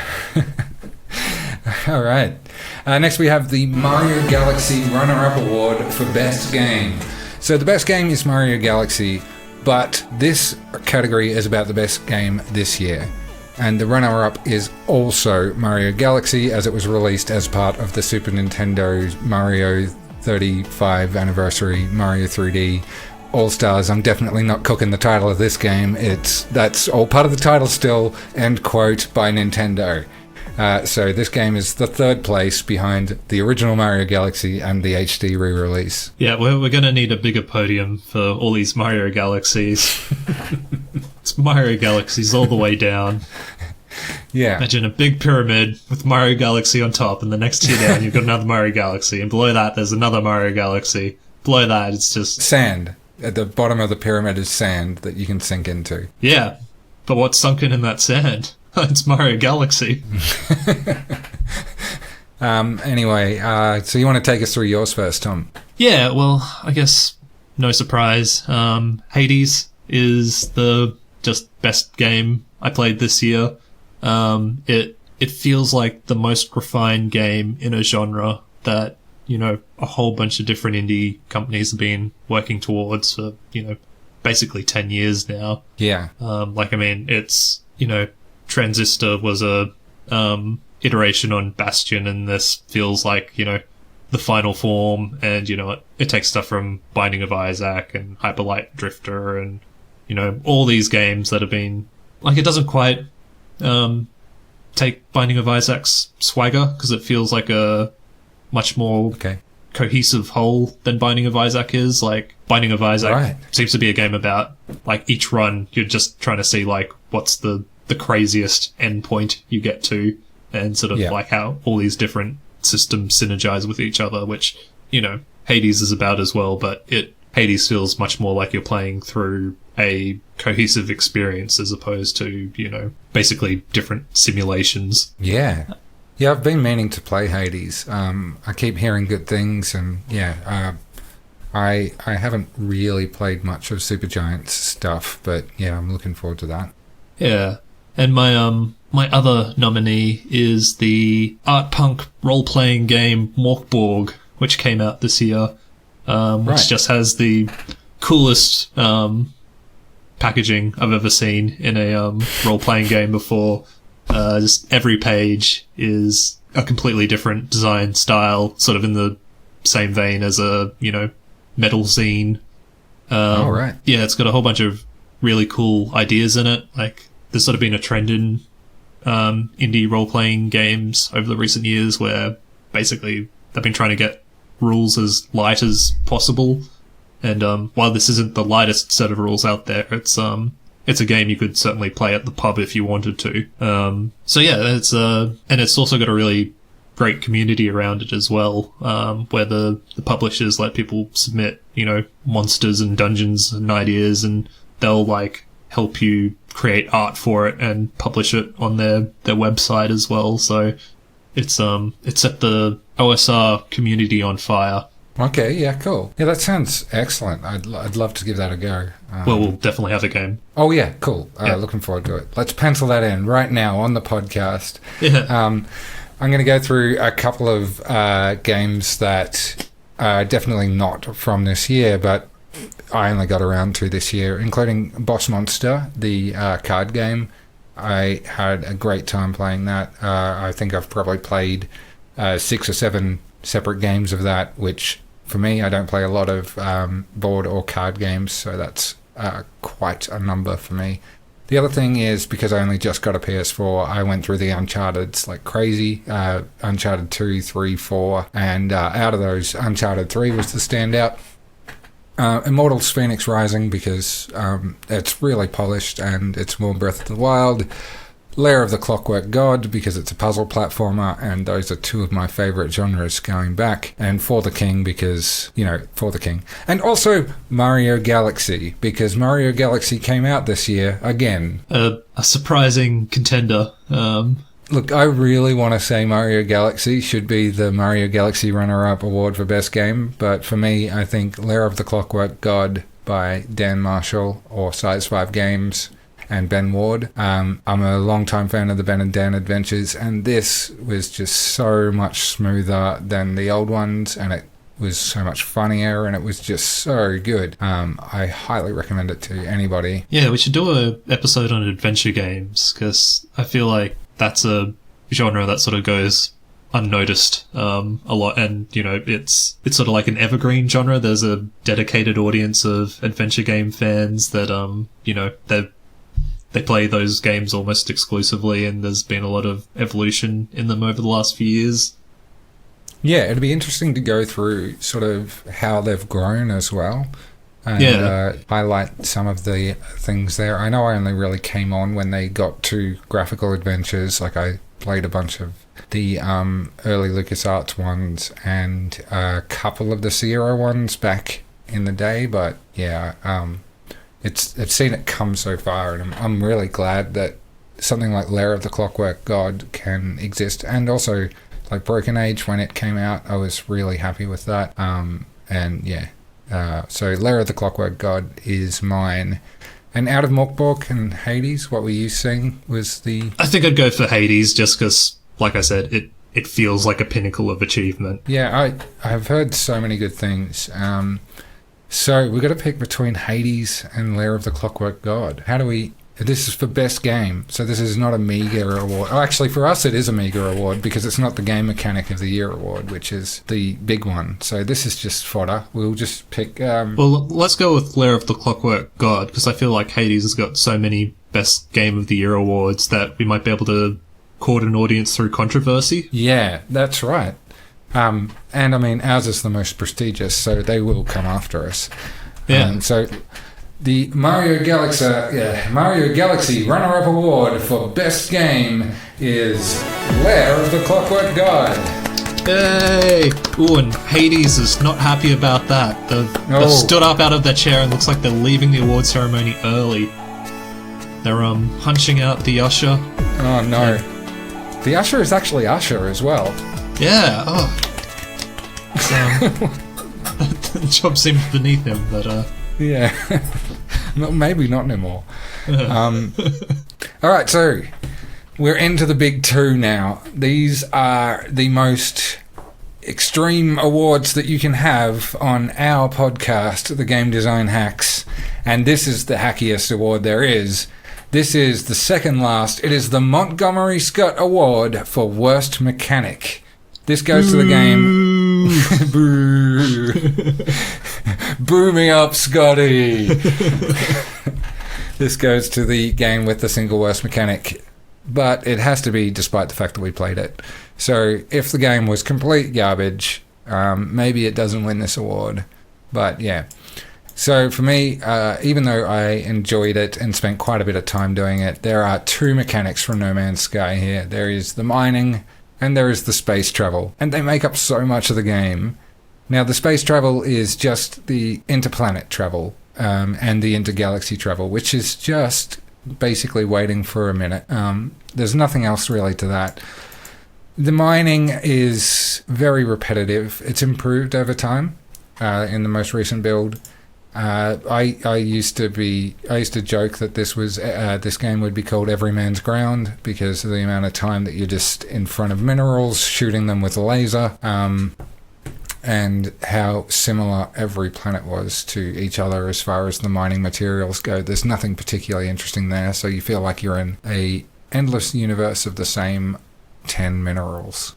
All right. Next we have the Mario Galaxy Runner-Up Award for Best Game. So the best game is Mario Galaxy, but this category is about the best game this year. And the runner-up is also Mario Galaxy, as it was released as part of the Super Nintendo Mario 35 anniversary Mario 3D All-Stars. I'm definitely not cooking the title of this game. That's all part of the title still, end quote, by Nintendo. So this game is the third place behind the original Mario Galaxy and the HD re-release. Yeah, we're going to need a bigger podium for all these Mario Galaxies. It's Mario Galaxies all the way down. Yeah. Imagine a big pyramid with Mario Galaxy on top, and the next tier down you've got another Mario Galaxy, and below that there's another Mario Galaxy. Below that it's just... sand. At the bottom of the pyramid is sand that you can sink into. Yeah, but what's sunken in that sand? It's Mario Galaxy. Anyway, so you want to take us through yours first, Tom? Yeah, well, I guess no surprise. Hades is the just best game I played this year. It feels like the most refined game in a genre that, you know, a whole bunch of different indie companies have been working towards for, you know, basically 10 years now. Yeah. It's, you know, Transistor was a iteration on Bastion, and this feels like, you know, the final form, and, you know, it takes stuff from Binding of Isaac and Hyperlight Drifter and, you know, all these games that have been, like, it doesn't quite take Binding of Isaac's swagger, because it feels like a much more cohesive whole than Binding of Isaac is. Like, Binding of Isaac seems to be a game about, like, each run you're just trying to see, like, what's the craziest endpoint you get to, and sort of like how all these different systems synergize with each other, which, you know, Hades is about as well, but Hades feels much more like you're playing through a cohesive experience as opposed to, you know, basically different simulations. Yeah, I've been meaning to play Hades. I keep hearing good things, and I haven't really played much of Supergiant's stuff, but yeah, I'm looking forward to that. Yeah. And my other nominee is the art punk role-playing game Morkborg, which came out this year, which just has the coolest packaging I've ever seen in a role-playing game before. Just every page is a completely different design style, sort of in the same vein as a, you know, metal zine. Yeah, it's got a whole bunch of really cool ideas in it. Like, there's sort of been a trend in indie role-playing games over the recent years where basically they've been trying to get rules as light as possible. And while this isn't the lightest set of rules out there, it's a game you could certainly play at the pub if you wanted to. So yeah, and it's also got a really great community around it as well, where the publishers let people submit, you know, monsters and dungeons and ideas, and they'll like help you create art for it and publish it on their website as well. So it's set the OSR community on fire. Okay, yeah, cool. Yeah, that sounds excellent. I'd love to give that a go. Well, we'll definitely have a game. Oh yeah, cool. Looking forward to it. Let's pencil that in right now on the podcast. Yeah. I'm going to go through a couple of games that are definitely not from this year, but I only got around to this year, including Boss Monster, the card game. I had a great time playing that. I think I've probably played 6 or 7 separate games of that, which for me, I don't play a lot of board or card games, so that's quite a number for me. The other thing is, because I only just got a PS4, I went through the Uncharted's like crazy. Uncharted 2, 3, 4, and out of those, Uncharted 3 was the standout. Immortals Phoenix Rising, because it's really polished and it's more Breath of the Wild. Lair of the Clockwork God, because it's a puzzle platformer, and those are two of my favourite genres going back. And For the King, because, For the King. And also Mario Galaxy, because Mario Galaxy came out this year again. A surprising contender. Look, I really want to say Mario Galaxy should be the Mario Galaxy runner-up award for best game, but for me, I think Lair of the Clockwork God by Dan Marshall or Size 5 Games and Ben Ward. I'm a long-time fan of the Ben and Dan adventures, and this was just so much smoother than the old ones, and it was so much funnier, and it was just so good. I highly recommend it to anybody. Yeah, we should do an episode on adventure games, because I feel like that's a genre that sort of goes unnoticed a lot, and it's sort of like an evergreen genre. There's a dedicated audience of adventure game fans that they play those games almost exclusively, and there's been a lot of evolution in them over the last few years. Yeah, it'd be interesting to go through sort of how they've grown as well, and highlight some of the things there. I know I only really came on when they got to graphical adventures. Like, I played a bunch of the early LucasArts ones and a couple of the Sierra ones back in the day, but yeah, I've seen it come so far, and I'm really glad that something like Lair of the Clockwork God can exist. And also, like Broken Age, when it came out, I was really happy with that. So Lair of the Clockwork God is mine. And out of Morkborg and Hades, what were you saying was the... I think I'd go for Hades, just because, like I said, it feels like a pinnacle of achievement. Yeah, I've heard so many good things. So we've got to pick between Hades and Lair of the Clockwork God. How do we... This is for best game, so this is not a meager award. Oh, actually, for us it is a meager award, because it's not the Game Mechanic of the Year award, which is the big one. So this is just fodder. We'll just pick... Well, let's go with Lair of the Clockwork God, because I feel like Hades has got so many best Game of the Year awards that we might be able to court an audience through controversy. Yeah, that's right. And I mean, ours is the most prestigious, so they will come after us. Yeah. So the Mario Galaxy runner-up award for best game is Lair of the Clockwork God. Yay! Ooh, and Hades is not happy about that. They've stood up out of their chair and looks like they're leaving the award ceremony early. They're hunching out the usher. Oh no. The usher is actually Usher as well. Yeah, the job seems beneath him, but yeah. Maybe not anymore. Alright, so we're into the big two now. These are the most extreme awards that you can have on our podcast, The Game Design Hacks, and this is the hackiest award there is. This is the second last. It is the Montgomery Scott Award for Worst Mechanic. This goes to the game... Boo! Boo me up, Scotty! This goes to the game with the single worst mechanic. But it has to be despite the fact that we played it. So if the game was complete garbage, maybe it doesn't win this award. But yeah. So for me, even though I enjoyed it and spent quite a bit of time doing it, there are two mechanics from No Man's Sky here. There is the mining and there is the space travel. And they make up so much of the game. Now, the space travel is just the interplanet travel and the intergalaxy travel, which is just basically waiting for a minute. There's nothing else really to that. The mining is very repetitive. It's improved over time in the most recent build. I used to joke that this game would be called Every Man's Ground because of the amount of time that you're just in front of minerals shooting them with a laser, and how similar every planet was to each other as far as the mining materials go. There's nothing particularly interesting there, so you feel like you're in a endless universe of the same 10 minerals.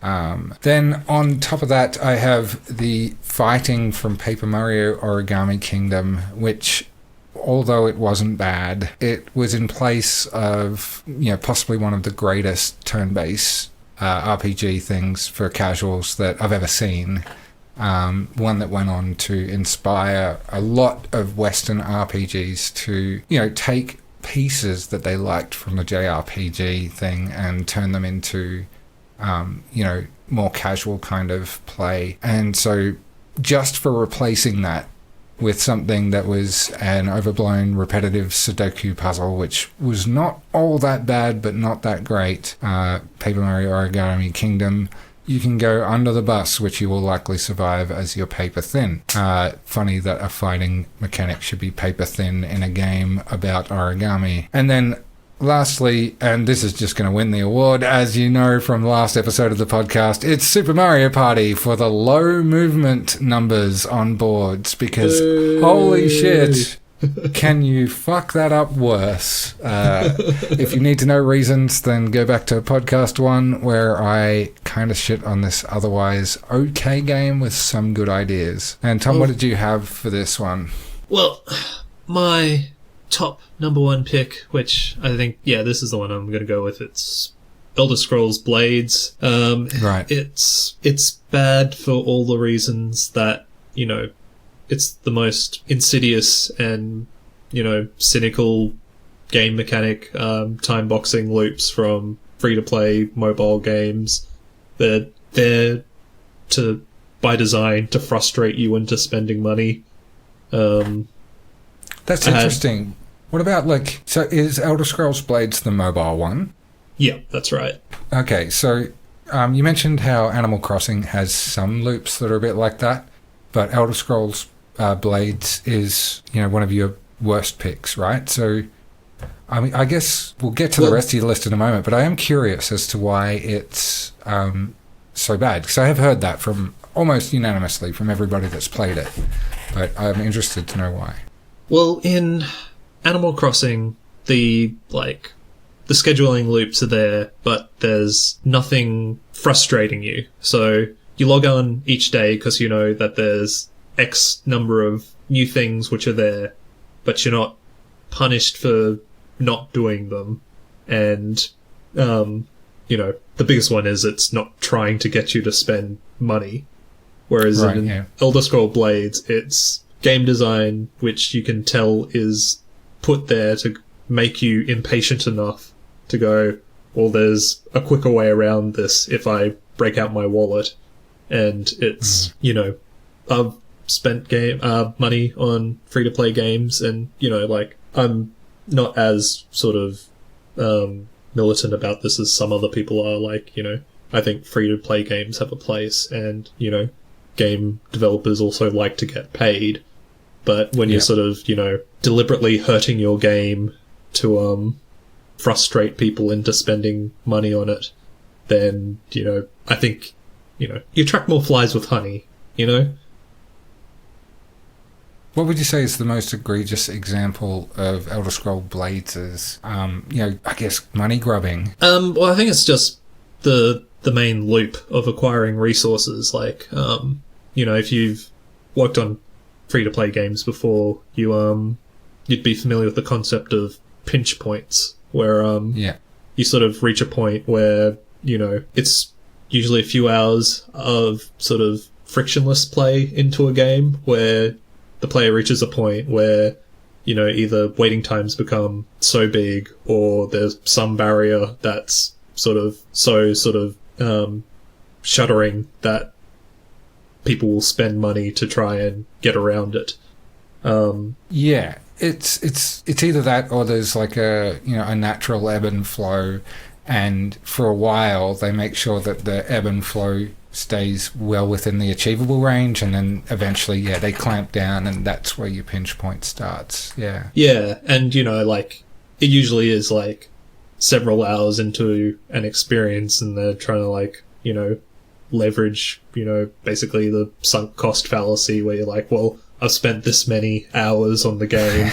Then on top of that, I have the fighting from Paper Mario Origami Kingdom, which, although it wasn't bad, it was in place of, possibly one of the greatest turn-based RPG things for casuals that I've ever seen. One that went on to inspire a lot of Western RPGs to, take pieces that they liked from the JRPG thing and turn them into, more casual kind of play. And so just for replacing that with something that was an overblown repetitive Sudoku puzzle, which was not all that bad but not that great, Paper Mario Origami Kingdom, you can go under the bus, which you will likely survive as you're paper thin. Funny that a fighting mechanic should be paper thin in a game about origami. And then lastly, and this is just going to win the award, as you know from the last episode of the podcast, it's Super Mario Party for the low movement numbers on boards, because holy shit, can you fuck that up worse? If you need to know reasons, then go back to podcast 1 where I kind of shit on this otherwise okay game with some good ideas. And Tom, what did you have for this one? Well, my top number 1 pick, which I think, this is the one I'm going to go with. It's Elder Scrolls Blades. Right. It's bad for all the reasons that, it's the most insidious and, cynical game mechanic, time boxing loops from free-to-play mobile games. They're there by design, to frustrate you into spending money. That's interesting. What about, so is Elder Scrolls Blades the mobile one? Yeah, that's right. Okay, so you mentioned how Animal Crossing has some loops that are a bit like that, but Elder Scrolls Blades is, one of your worst picks, right? So, I mean, I guess we'll get to the rest of your list in a moment, but I am curious as to why it's so bad, because I have heard that from almost unanimously from everybody that's played it, but I'm interested to know why. Well, in Animal Crossing, the scheduling loops are there, but there's nothing frustrating you. So you log on each day because you know that there's X number of new things which are there, but you're not punished for not doing them. And, the biggest one is it's not trying to get you to spend money. Whereas in Elder Scrolls Blades, it's game design which you can tell is put there to make you impatient enough to go, well, there's a quicker way around this if I break out my wallet. And it's, I've spent money on free-to-play games, and, I'm not as sort of militant about this as some other people are. I think free-to-play games have a place, and, game developers also like to get paid. But when you're sort of, deliberately hurting your game to frustrate people into spending money on it, then, I think, you attract more flies with honey, What would you say is the most egregious example of Elder Scrolls Blades' I guess money grubbing? Well, I think it's just the main loop of acquiring resources. If you've worked on free-to-play games before, you'd be familiar with the concept of pinch points, where you sort of reach a point where, it's usually a few hours of sort of frictionless play into a game where the player reaches a point where, either waiting times become so big, or there's some barrier that's shuddering that people will spend money to try and get around it. It's either that, or there's a natural ebb and flow, and for a while they make sure that the ebb and flow stays well within the achievable range, and then eventually they clamp down, and that's where your pinch point starts. And it usually is several hours into an experience, and they're trying to leverage basically the sunk cost fallacy, where you're like, well, I've spent this many hours on the game,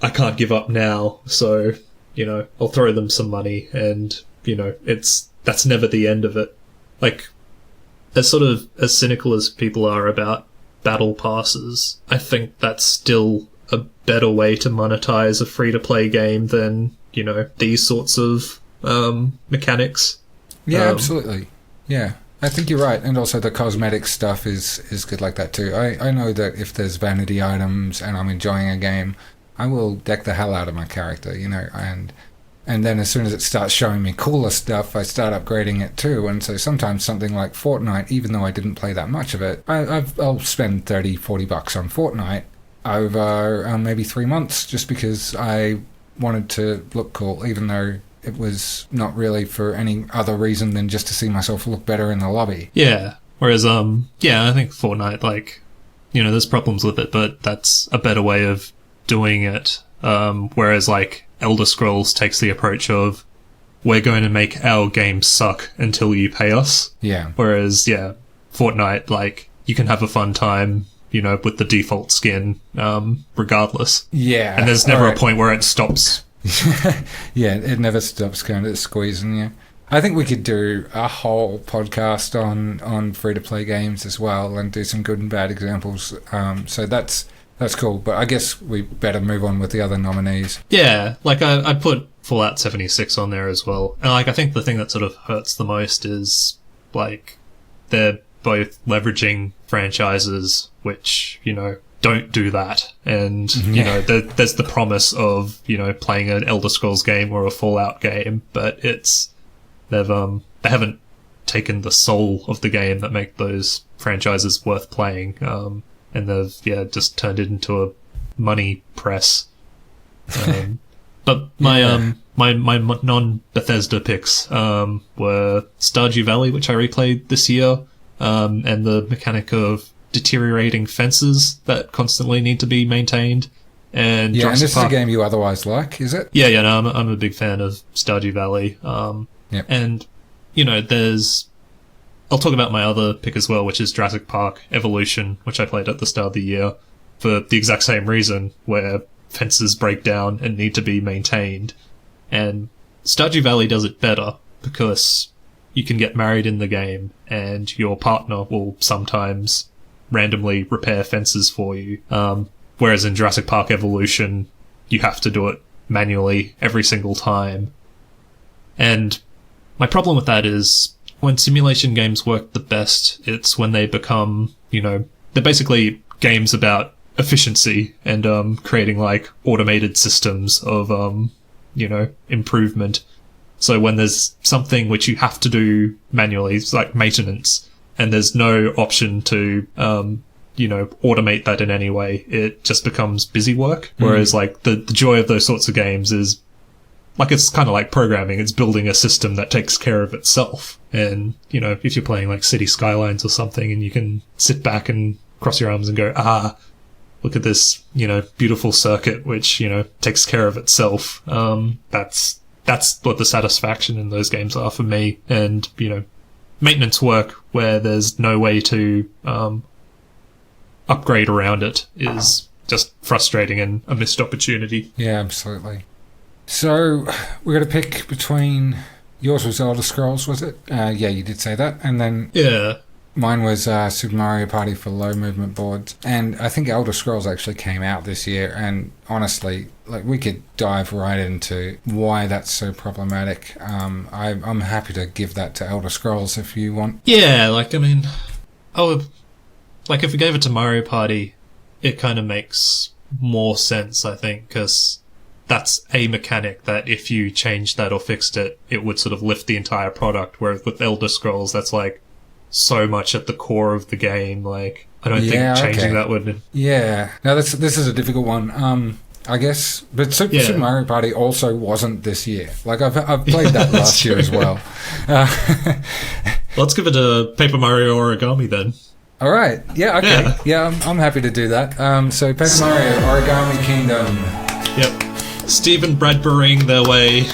I can't give up now, so I'll throw them some money, and that's never the end of it. As cynical as people are about battle passes, I think that's still a better way to monetize a free-to-play game than, these sorts of mechanics. Yeah, absolutely. Yeah, I think you're right. And also the cosmetic stuff is good like that too. I know that if there's vanity items and I'm enjoying a game, I will deck the hell out of my character, and then as soon as it starts showing me cooler stuff, I start upgrading it too. And so sometimes something like Fortnite, even though I didn't play that much of it, I'll spend $30-40 on Fortnite over maybe 3 months just because I wanted to look cool, even though it was not really for any other reason than just to see myself look better in the lobby. Yeah. Whereas, I think Fortnite, like, there's problems with it, but that's a better way of doing it. Whereas, like, Elder Scrolls takes the approach of, we're going to make our game suck until you pay us. Yeah. Whereas, Fortnite, like, you can have a fun time, with the default skin, regardless. Yeah. And there's never a point where it stops. Yeah, it never stops kind of squeezing you. I think we could do a whole podcast on free-to-play games as well and do some good and bad examples. So that's cool, but I guess we better move on with the other nominees. Yeah, like I put Fallout 76 on there as well. And like I think the thing that sort of hurts the most is like they're both leveraging franchises which, don't do that. And, there's the promise of, playing an Elder Scrolls game or a Fallout game, but they haven't taken the soul of the game that make those franchises worth playing. And they've just turned it into a money press. But my non-Bethesda picks were Stardew Valley, which I replayed this year, and the mechanic of deteriorating fences that constantly need to be maintained. And and this is a game you otherwise like, is it? Yeah, no, I'm a big fan of Stardew Valley. Yep. And I'll talk about my other pick as well, which is Jurassic Park Evolution, which I played at the start of the year for the exact same reason, where fences break down and need to be maintained. And Stardew Valley does it better because you can get married in the game and your partner will sometimes randomly repair fences for you. Whereas in Jurassic Park Evolution, you have to do it manually every single time. And my problem with that is when simulation games work the best, it's when they become, they're basically games about efficiency and creating like automated systems of, improvement. So when there's something which you have to do manually, it's like maintenance, and there's no option to, automate that in any way, it just becomes busy work. Whereas like the joy of those sorts of games is like, it's kind of like programming. It's building a system that takes care of itself. And, if you're playing like City Skylines or something and you can sit back and cross your arms and go, look at this, beautiful circuit, which, takes care of itself. That's what the satisfaction in those games are for me. And, maintenance work where there's no way to, upgrade around it is just frustrating and a missed opportunity. Yeah, absolutely. So we're going to pick between, yours was Elder Scrolls, was it? Yeah, you did say that. And then mine was Super Mario Party for low movement boards. And I think Elder Scrolls actually came out this year. And honestly, like we could dive right into why that's so problematic. I'm happy to give that to Elder Scrolls if you want. Yeah, like, I mean, like if we gave it to Mario Party, it kind of makes more sense, I think, because that's a mechanic that if you changed that or fixed it, it would sort of lift the entire product. Whereas with Elder Scrolls, that's like so much at the core of the game. Like, I don't think changing that would. Yeah. No, this is a difficult one. I guess, but Super Mario Party also wasn't this year. Like I've played that last year as well. Let's give it a Paper Mario Origami then. All right. Yeah. Okay. Yeah, I'm happy to do that. So Paper Mario Origami Kingdom. Yep. Stephen Bradburying their way.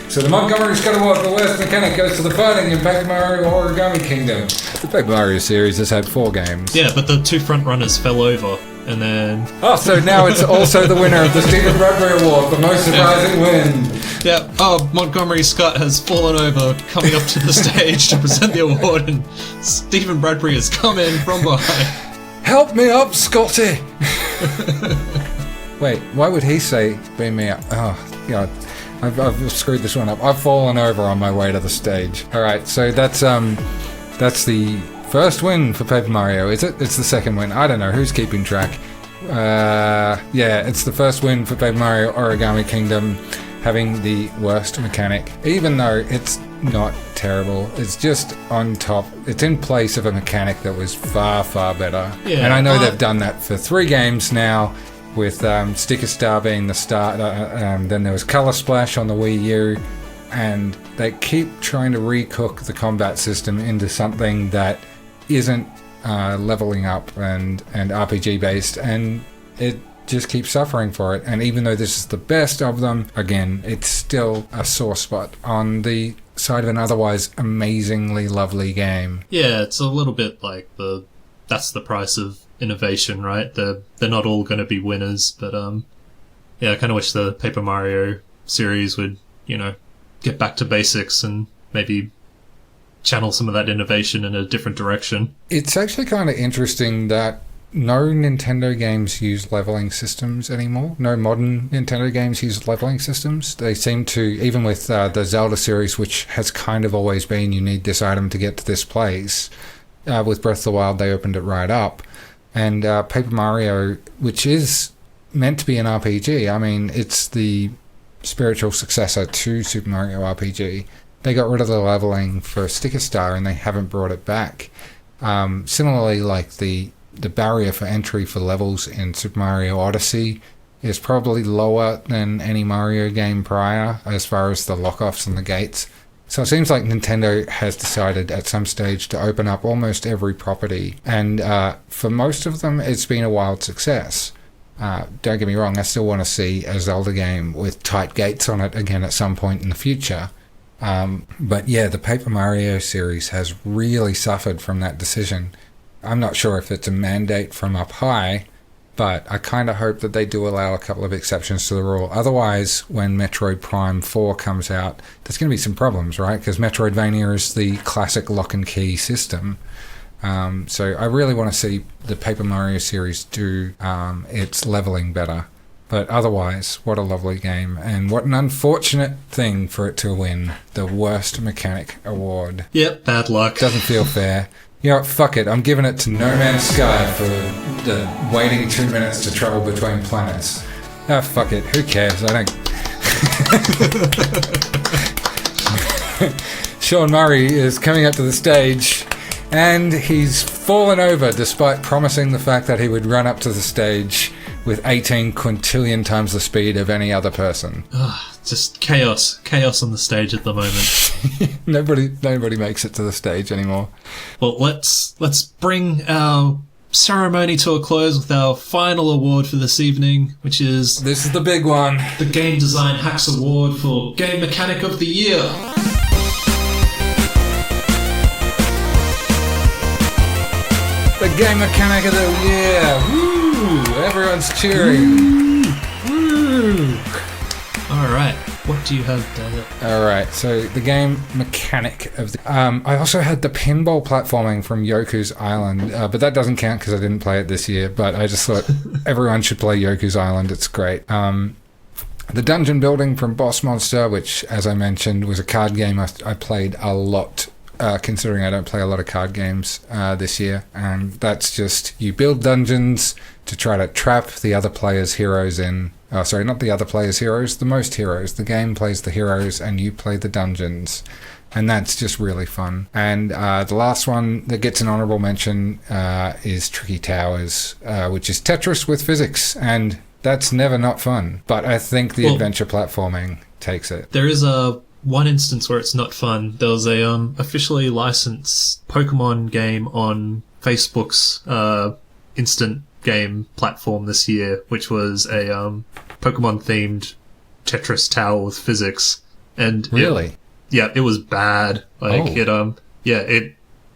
So the Montgomery Scott Award for Worst Mechanic goes to the fighting in Paper Mario Origami Kingdom. The Paper Mario series has had 4 games. Yeah, but the 2 front runners fell over, and then... Oh, so now it's also the winner of the Stephen Bradbury Award for Most Surprising Win. Yeah, Montgomery Scott has fallen over, coming up to the stage to present the award, and Stephen Bradbury has come in from behind. Help me up, Scotty! Wait, why would he say, beam me up? Oh, God. I've screwed this one up. I've fallen over on my way to the stage. Alright, so that's the first win for Paper Mario, is it? It's the second win. I don't know. Who's keeping track? Yeah, it's the first win for Paper Mario Origami Kingdom, having the worst mechanic, even though it's not terrible. It's just on top. It's in place of a mechanic that was far, far better. Yeah, and I know they've done that for 3 games now, with Sticker Star being the start. Then there was Color Splash on the Wii U, and they keep trying to recook the combat system into something that isn't leveling up and RPG based, and it just keeps suffering for it. And even though this is the best of them, again, it's still a sore spot on the side of an otherwise amazingly lovely game. Yeah, it's a little bit like that's the price of innovation, right? They're not all going to be winners, but yeah, I kind of wish the Paper Mario series would, get back to basics and maybe channel some of that innovation in a different direction. It's actually kind of interesting that no Nintendo games use leveling systems anymore. No modern Nintendo games use leveling systems. They seem to, even with the Zelda series, which has kind of always been, you need this item to get to this place. With Breath of the Wild, they opened it right up. And Paper Mario, which is meant to be an RPG, I mean, it's the spiritual successor to Super Mario RPG. They got rid of the leveling for Sticker Star and they haven't brought it back. Similarly, like the barrier for entry for levels in Super Mario Odyssey is probably lower than any Mario game prior as far as the lockoffs and the gates. So it seems like Nintendo has decided at some stage to open up almost every property, and for most of them it's been a wild success. Don't get me wrong, I still want to see a Zelda game with tight gates on it again at some point in the future. But yeah, the Paper Mario series has really suffered from that decision. I'm not sure if it's a mandate from up high, but I kind of hope that they do allow a couple of exceptions to the rule. Otherwise, when Metroid Prime 4 comes out, there's going to be some problems, right? Because Metroidvania is the classic lock and key system. So I really want to see the Paper Mario series do its leveling better. But otherwise, what a lovely game, and what an unfortunate thing for it to win the Worst Mechanic Award. Yep, bad luck. Doesn't feel fair. You know what, fuck it, I'm giving it to No Man's Sky for the waiting 2 minutes to travel between planets. Ah, fuck it, who cares, I don't... Sean Murray is coming up to the stage, and he's fallen over despite promising the fact that he would run up to the stage with 18 quintillion times the speed of any other person. Just chaos on the stage at the moment. Nobody makes it to the stage anymore. Well, let's bring our ceremony to a close with our final award for this evening, which is... This is the big one. The Game Design Hacks Award for Game Mechanic of the Year. The Game Mechanic of the Year. Woo! Everyone's cheering. Woo! Alright, what do you have, Daniel? Alright, so the game mechanic of the... I also had the pinball platforming from Yoku's Island, but that doesn't count because I didn't play it this year, but I just thought everyone should play Yoku's Island, it's great. The dungeon building from Boss Monster, which, as I mentioned, was a card game I played a lot, considering I don't play a lot of card games this year, and that's just, you build dungeons to try to trap the other players' heroes in... Oh, sorry, not the other players' heroes, the most heroes. The game plays the heroes and you play the dungeons. And that's just really fun. And the last one that gets an honorable mention is Tricky Towers, which is Tetris with physics. And that's never not fun. But I think the adventure platforming takes it. There is one instance where it's not fun. There was a officially licensed Pokemon game on Facebook's instant game platform this year, which was a Pokemon-themed Tetris tower with physics. And really? It was bad. Like,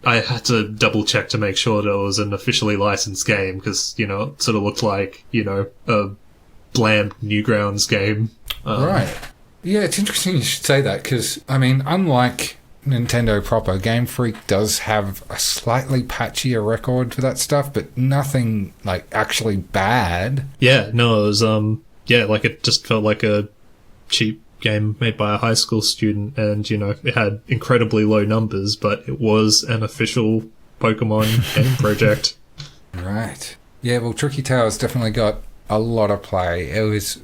I had to double check to make sure that it was an officially licensed game, because, it sort of looked like, a bland Newgrounds game. Right. Yeah, it's interesting you should say that, because, I mean, unlike Nintendo proper, Game Freak does have a slightly patchier record for that stuff, but nothing, actually bad. Yeah, no, it was, it just felt like a cheap game made by a high school student, and, it had incredibly low numbers, but it was an official Pokemon game project. Right. Yeah, well, Tricky Towers definitely got a lot of play.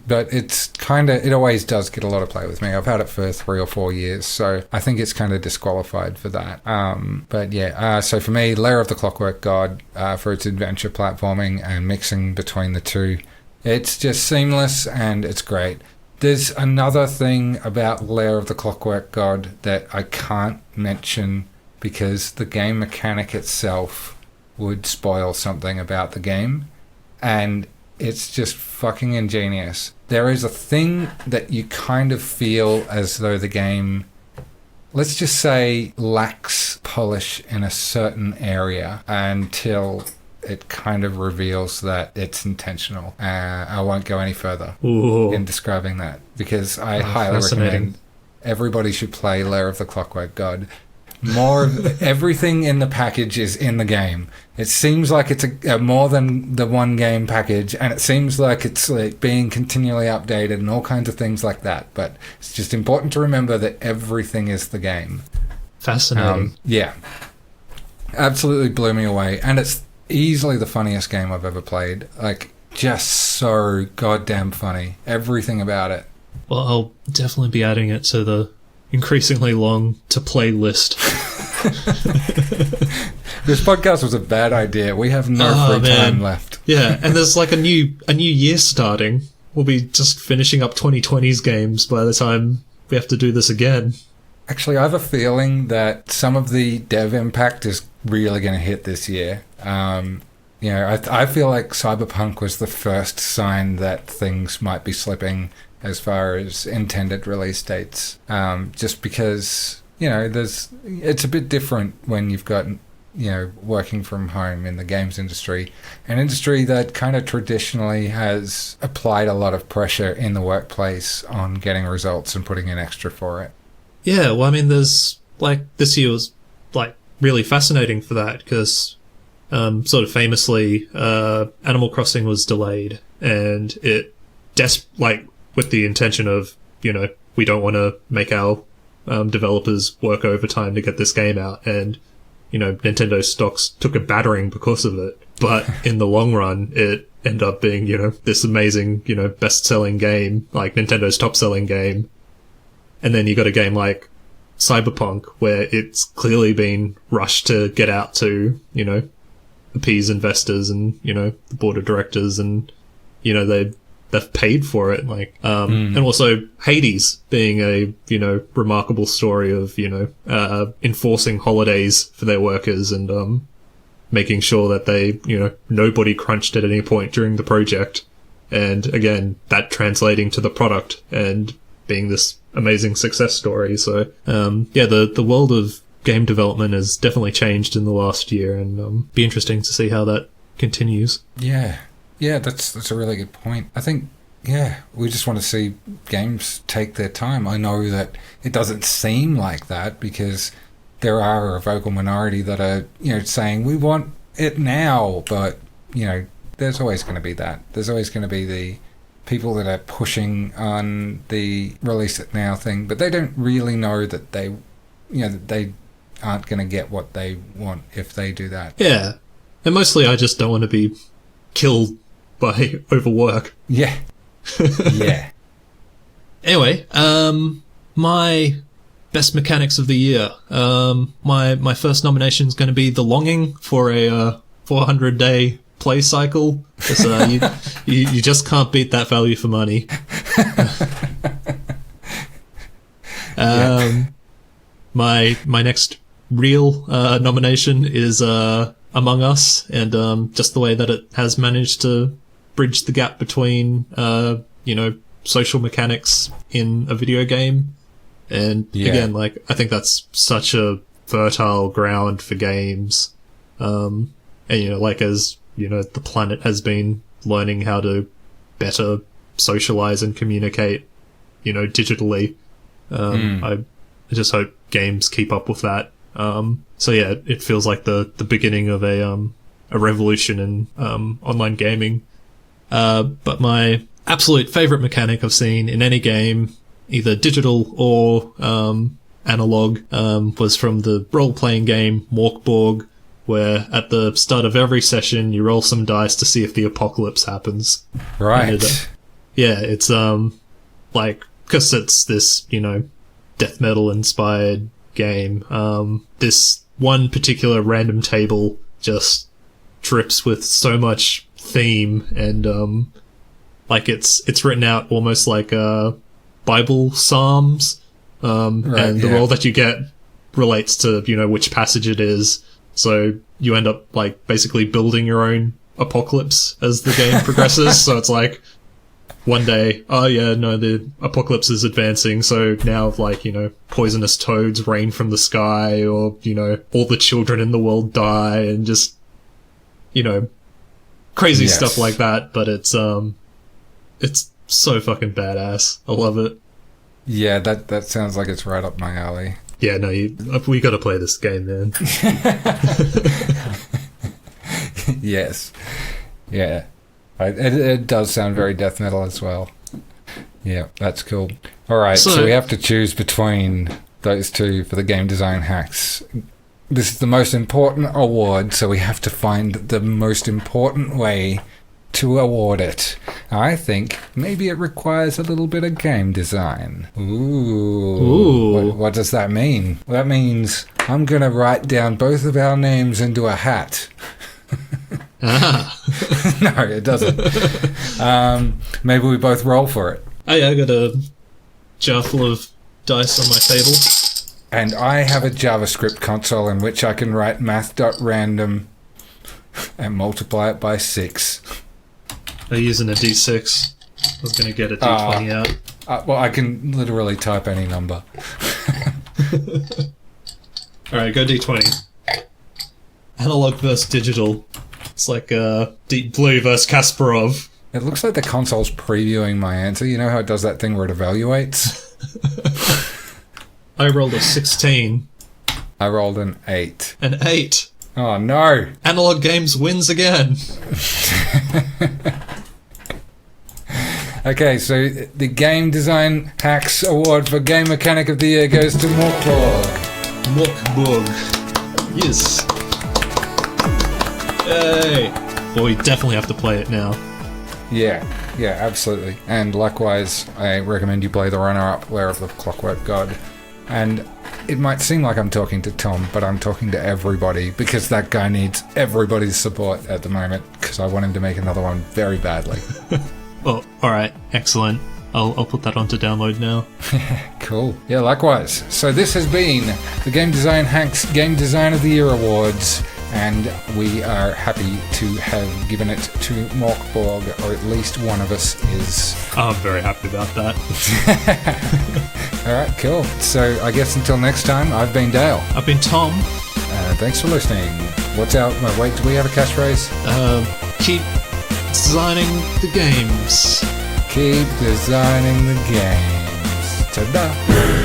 But it always does get a lot of play with me. I've had it for 3 or 4 years, so I think it's kind of disqualified for that. But yeah, so for me, Lair of the Clockwork God, for its adventure platforming and mixing between the two, it's just seamless and it's great. There's another thing about Lair of the Clockwork God that I can't mention because the game mechanic itself would spoil something about the game, and it's just fucking ingenious. There is a thing that you kind of feel as though the game, let's just say, lacks polish in a certain area until it kind of reveals that it's intentional. I won't go any further in describing that because I highly recommend everybody should play Lair of the Clockwork God. More of everything in the package is in the game. It seems like it's a more than the one game package, and it seems like it's like being continually updated and all kinds of things like that. But it's just important to remember that everything is the game. Fascinating. Yeah, absolutely blew me away, and it's easily the funniest game I've ever played. Like, just so goddamn funny. Everything about it. Well, I'll definitely be adding it to the increasingly long to play list. This podcast was a bad idea. We have no free time left. Yeah, and there's like a new year starting. We'll be just finishing up 2020's games by the time we have to do this again. Actually, I have a feeling that some of the dev impact is really going to hit this year. I feel like Cyberpunk was the first sign that things might be slipping as far as intended release dates. Just because, it's a bit different when you've got, working from home in the games industry, an industry that kind of traditionally has applied a lot of pressure in the workplace on getting results and putting in extra for it. Yeah, well, I mean, there's, this year was, really fascinating for that, because, sort of famously, Animal Crossing was delayed, and it, with the intention of, we don't want to make our developers work overtime to get this game out, and, Nintendo stocks took a battering because of it, but in the long run, it ended up being, this amazing, best-selling game, Nintendo's top-selling game. And then you got a game like Cyberpunk, where it's clearly been rushed to get out to, appease investors and, the board of directors, and, they've paid for it. And also Hades being a, remarkable story of, enforcing holidays for their workers and, making sure that they, nobody crunched at any point during the project. And again, that translating to the product and being this amazing success story. So, the world of game development has definitely changed in the last year, and be interesting to see how that continues. Yeah, that's a really good point. I think, we just want to see games take their time. I know that it doesn't seem like that because there are a vocal minority that are, saying we want it now, but, there's always going to be that. There's always going to be the people that are pushing on the release it now thing, but they don't really know that they aren't going to get what they want if they do that. Yeah. And mostly I just don't want to be killed by overwork. Yeah. Yeah. Anyway, my best mechanics of the year. My first nomination is going to be The Longing for a 400-day play cycle. You just can't beat that value for money. My next real nomination is Among Us, and just the way that it has managed to bridge the gap between social mechanics in a video game. And again, I think that's such a fertile ground for games. And as the planet has been learning how to better socialize and communicate, digitally. I just hope games keep up with that. It feels like the beginning of a revolution in online gaming. But my absolute favorite mechanic I've seen in any game, either digital or analog, was from the role-playing game Morkborg. where at the start of every session you roll some dice to see if the apocalypse happens. Right. Yeah, it's like, because it's this, you know, death metal inspired game. This one particular random table just drips with so much theme, and like it's written out almost like Bible psalms, and the roll that you get relates to, you know, which passage it is. So you end up like basically building your own apocalypse as the game progresses. So it's like, one day, oh yeah, no, the apocalypse is advancing, so now, like, you know, poisonous toads rain from the sky, or, you know, all the children in the world die, and just, you know, crazy stuff like that. But it's so fucking badass. I love it. Yeah, that sounds like it's right up my alley. Yeah, no, we gotta play this game, man. Yes. Yeah. It does sound very death metal as well. Yeah, that's cool. All right, so we have to choose between those two for the game design hacks. This is the most important award, so we have to find the most important way to award it. I think maybe it requires a little bit of game design. Ooh. What does that mean? Well, that means I'm going to write down both of our names into a hat. No, it doesn't. Maybe we both roll for it. Hey, I got a jar full of dice on my table. And I have a JavaScript console in which I can write math.random and multiply it by 6. I'm using a D6. I was going to get a D20 out. Well, I can literally type any number. Alright, go D20. Analog versus digital. It's like Deep Blue versus Kasparov. It looks like the console's previewing my answer. You know how it does that thing where it evaluates? I rolled a 16. I rolled an 8. An 8. Oh, no. Analog Games wins again. Okay, so the Game Design Hacks Award for Game Mechanic of the Year goes to Morkborg. Morkborg. Yes. Yay. Well, we definitely have to play it now. Yeah, absolutely. And likewise, I recommend you play the runner-up, Lair of the Clockwork God. And it might seem like I'm talking to Tom, but I'm talking to everybody, because that guy needs everybody's support at the moment, because I want him to make another one very badly. Well, alright, excellent. I'll put that on to download now. Cool. Yeah, likewise. So this has been the Game Design Hacks Game Design of the Year Awards, and we are happy to have given it to Morkborg, or at least one of us is. I'm very happy about that. Alright, cool. So I guess until next time, I've been Dale. I've been Tom. Thanks for listening. What's out? Wait, do we have a catchphrase? Keep designing the games. Keep designing the games. Ta-da!